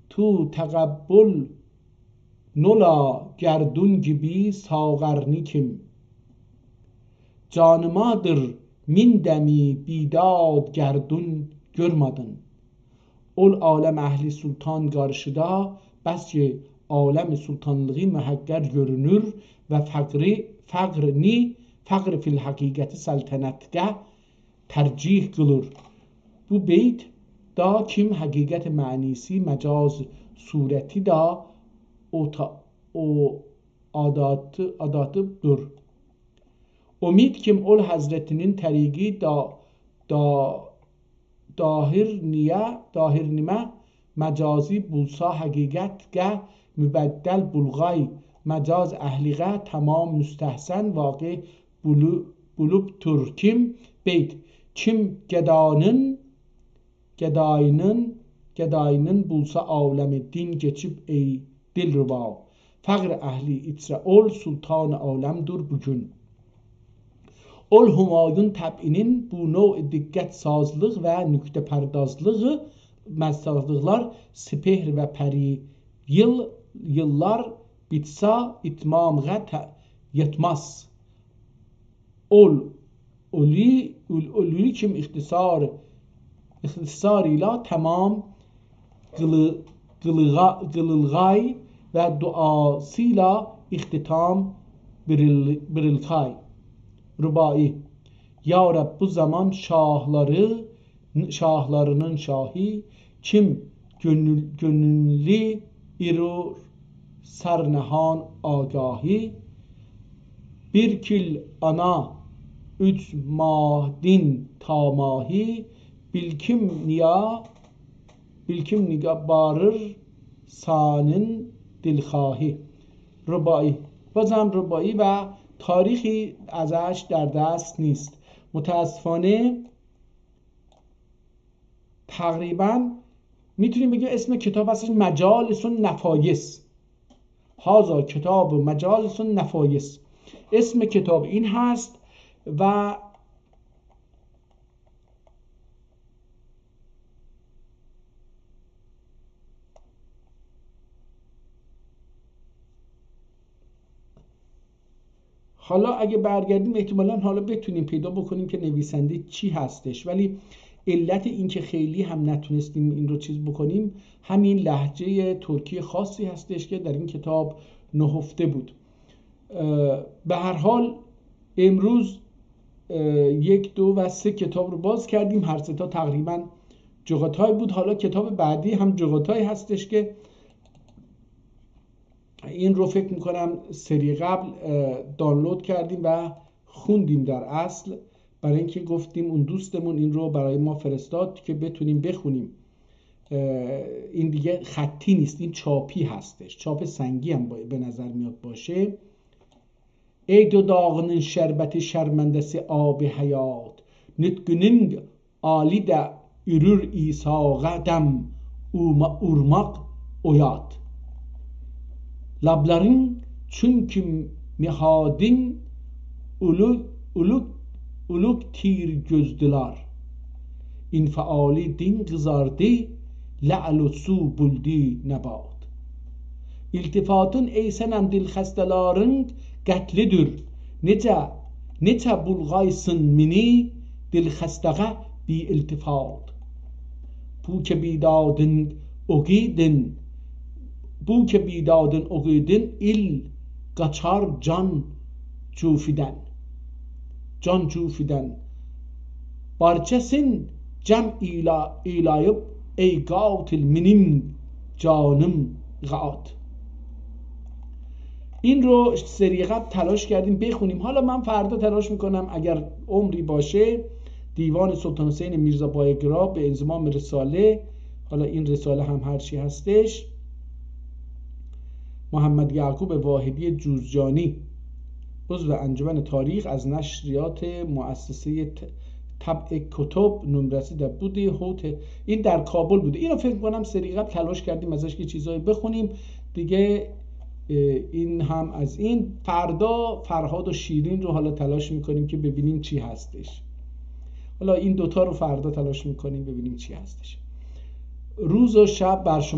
تو تقبل Nola gerdun gibi sağarni kim canımadır min demi bidad gerdun görmadın ol alem ehli sultan karşıda bas ki alem sultanlığı mühagger görünür ve faqr fil hakikati saltanatgah tercih kılır. Bu beyt da kim hakikat manisi mecaz sureti da o adatıdır. Umid kim ol hazretinin tariqi dahir nime mecazi bulsa hakikat mübeddel bulgay mecaz ehliğe tamam müstehsen vakı bulup Türkim beyt kim gedayının bulsa alemi din geçip ey dilruba faqr ehli itre ol sultan alemdur bugün. Ol Humayun təbinin bu növ diqqət sazlıq və nüktə pərdazlığı məzsazlıqlar sipehr və pəri yıllar bitsa itmamğa yetmez. Olu kim ixtisarıyla tamam qılılğay və duasıyla ixtitam birilğay. Rubai Ya Rab bu zaman şahlarının şahi kim gönüllü irur sarnehan agahi bir kil ana 3 mahdin tamahi bilkim niga barır sanin dilخواهی. رباعی بازم رباعی و تاریخی ازش در دست نیست. متاسفانه تقریبا میتونیم بگیم اسم کتاب هستش مجالس النفایس. هذا کتاب مجالس النفایس. اسم کتاب این هست و حالا اگه برگردیم احتمالاً حالا بتونیم پیدا بکنیم که نویسنده چی هستش، ولی علت این که خیلی هم نتونستیم این رو چیز بکنیم همین لهجه ترکی خاصی هستش که در این کتاب نهفته بود. به هر حال امروز 1 2 و 3 کتاب رو باز کردیم، هر سه تا تقریباً جغتای بود. حالا کتاب بعدی هم جغتای هستش که این رو فکر میکنم سری قبل دانلود کردیم و خوندیم در اصل، برای اینکه گفتیم اون دوستمون این رو برای ما فرستاد که بتونیم بخونیم. این دیگه خطی نیست، این چاپی هستش، چاپ سنگی هم به نظر میاد باشه. ای دو داغنın şerbeti şermendesi abi hayat nütkünün ali de ürür İsa'ğa dem urmak oyat. Labların çünkü mihadin uluk tir gözdiler. İnfaali din kızardı, la'lu su buldi nebat. İltifatın ey senem dilxəstələrin qətlidir. Necə bulğaysın mini dilxəstəğə bi iltifat. Bu ki bidadın oqidin il qaçar can cufiden. Barçesin cem ilayıp ey qatil minim canım qaat. این رو سری قبل تلاش کردیم بخونیم. حالا من فردا تلاش میکنم اگر عمری باشه دیوان سلطان حسین میرزا بایقرا به انضمام رساله، حالا این رساله هم هرچی هستش، محمد یعقوب واحدی جوزجانی عضو انجمن تاریخ از نشریات مؤسسه طبع کتب نمرسیده بوده این در کابل بوده. این رو فکر کنم سری قبل تلاش کردیم ازش که چیزایی بخونیم دیگه. این هم از این. فردا فرهاد و شیرین رو حالا تلاش میکنیم که ببینیم چی هستش. حالا این دوتا رو فردا تلاش میکنیم ببینیم چی هستش. روز و شب بر شما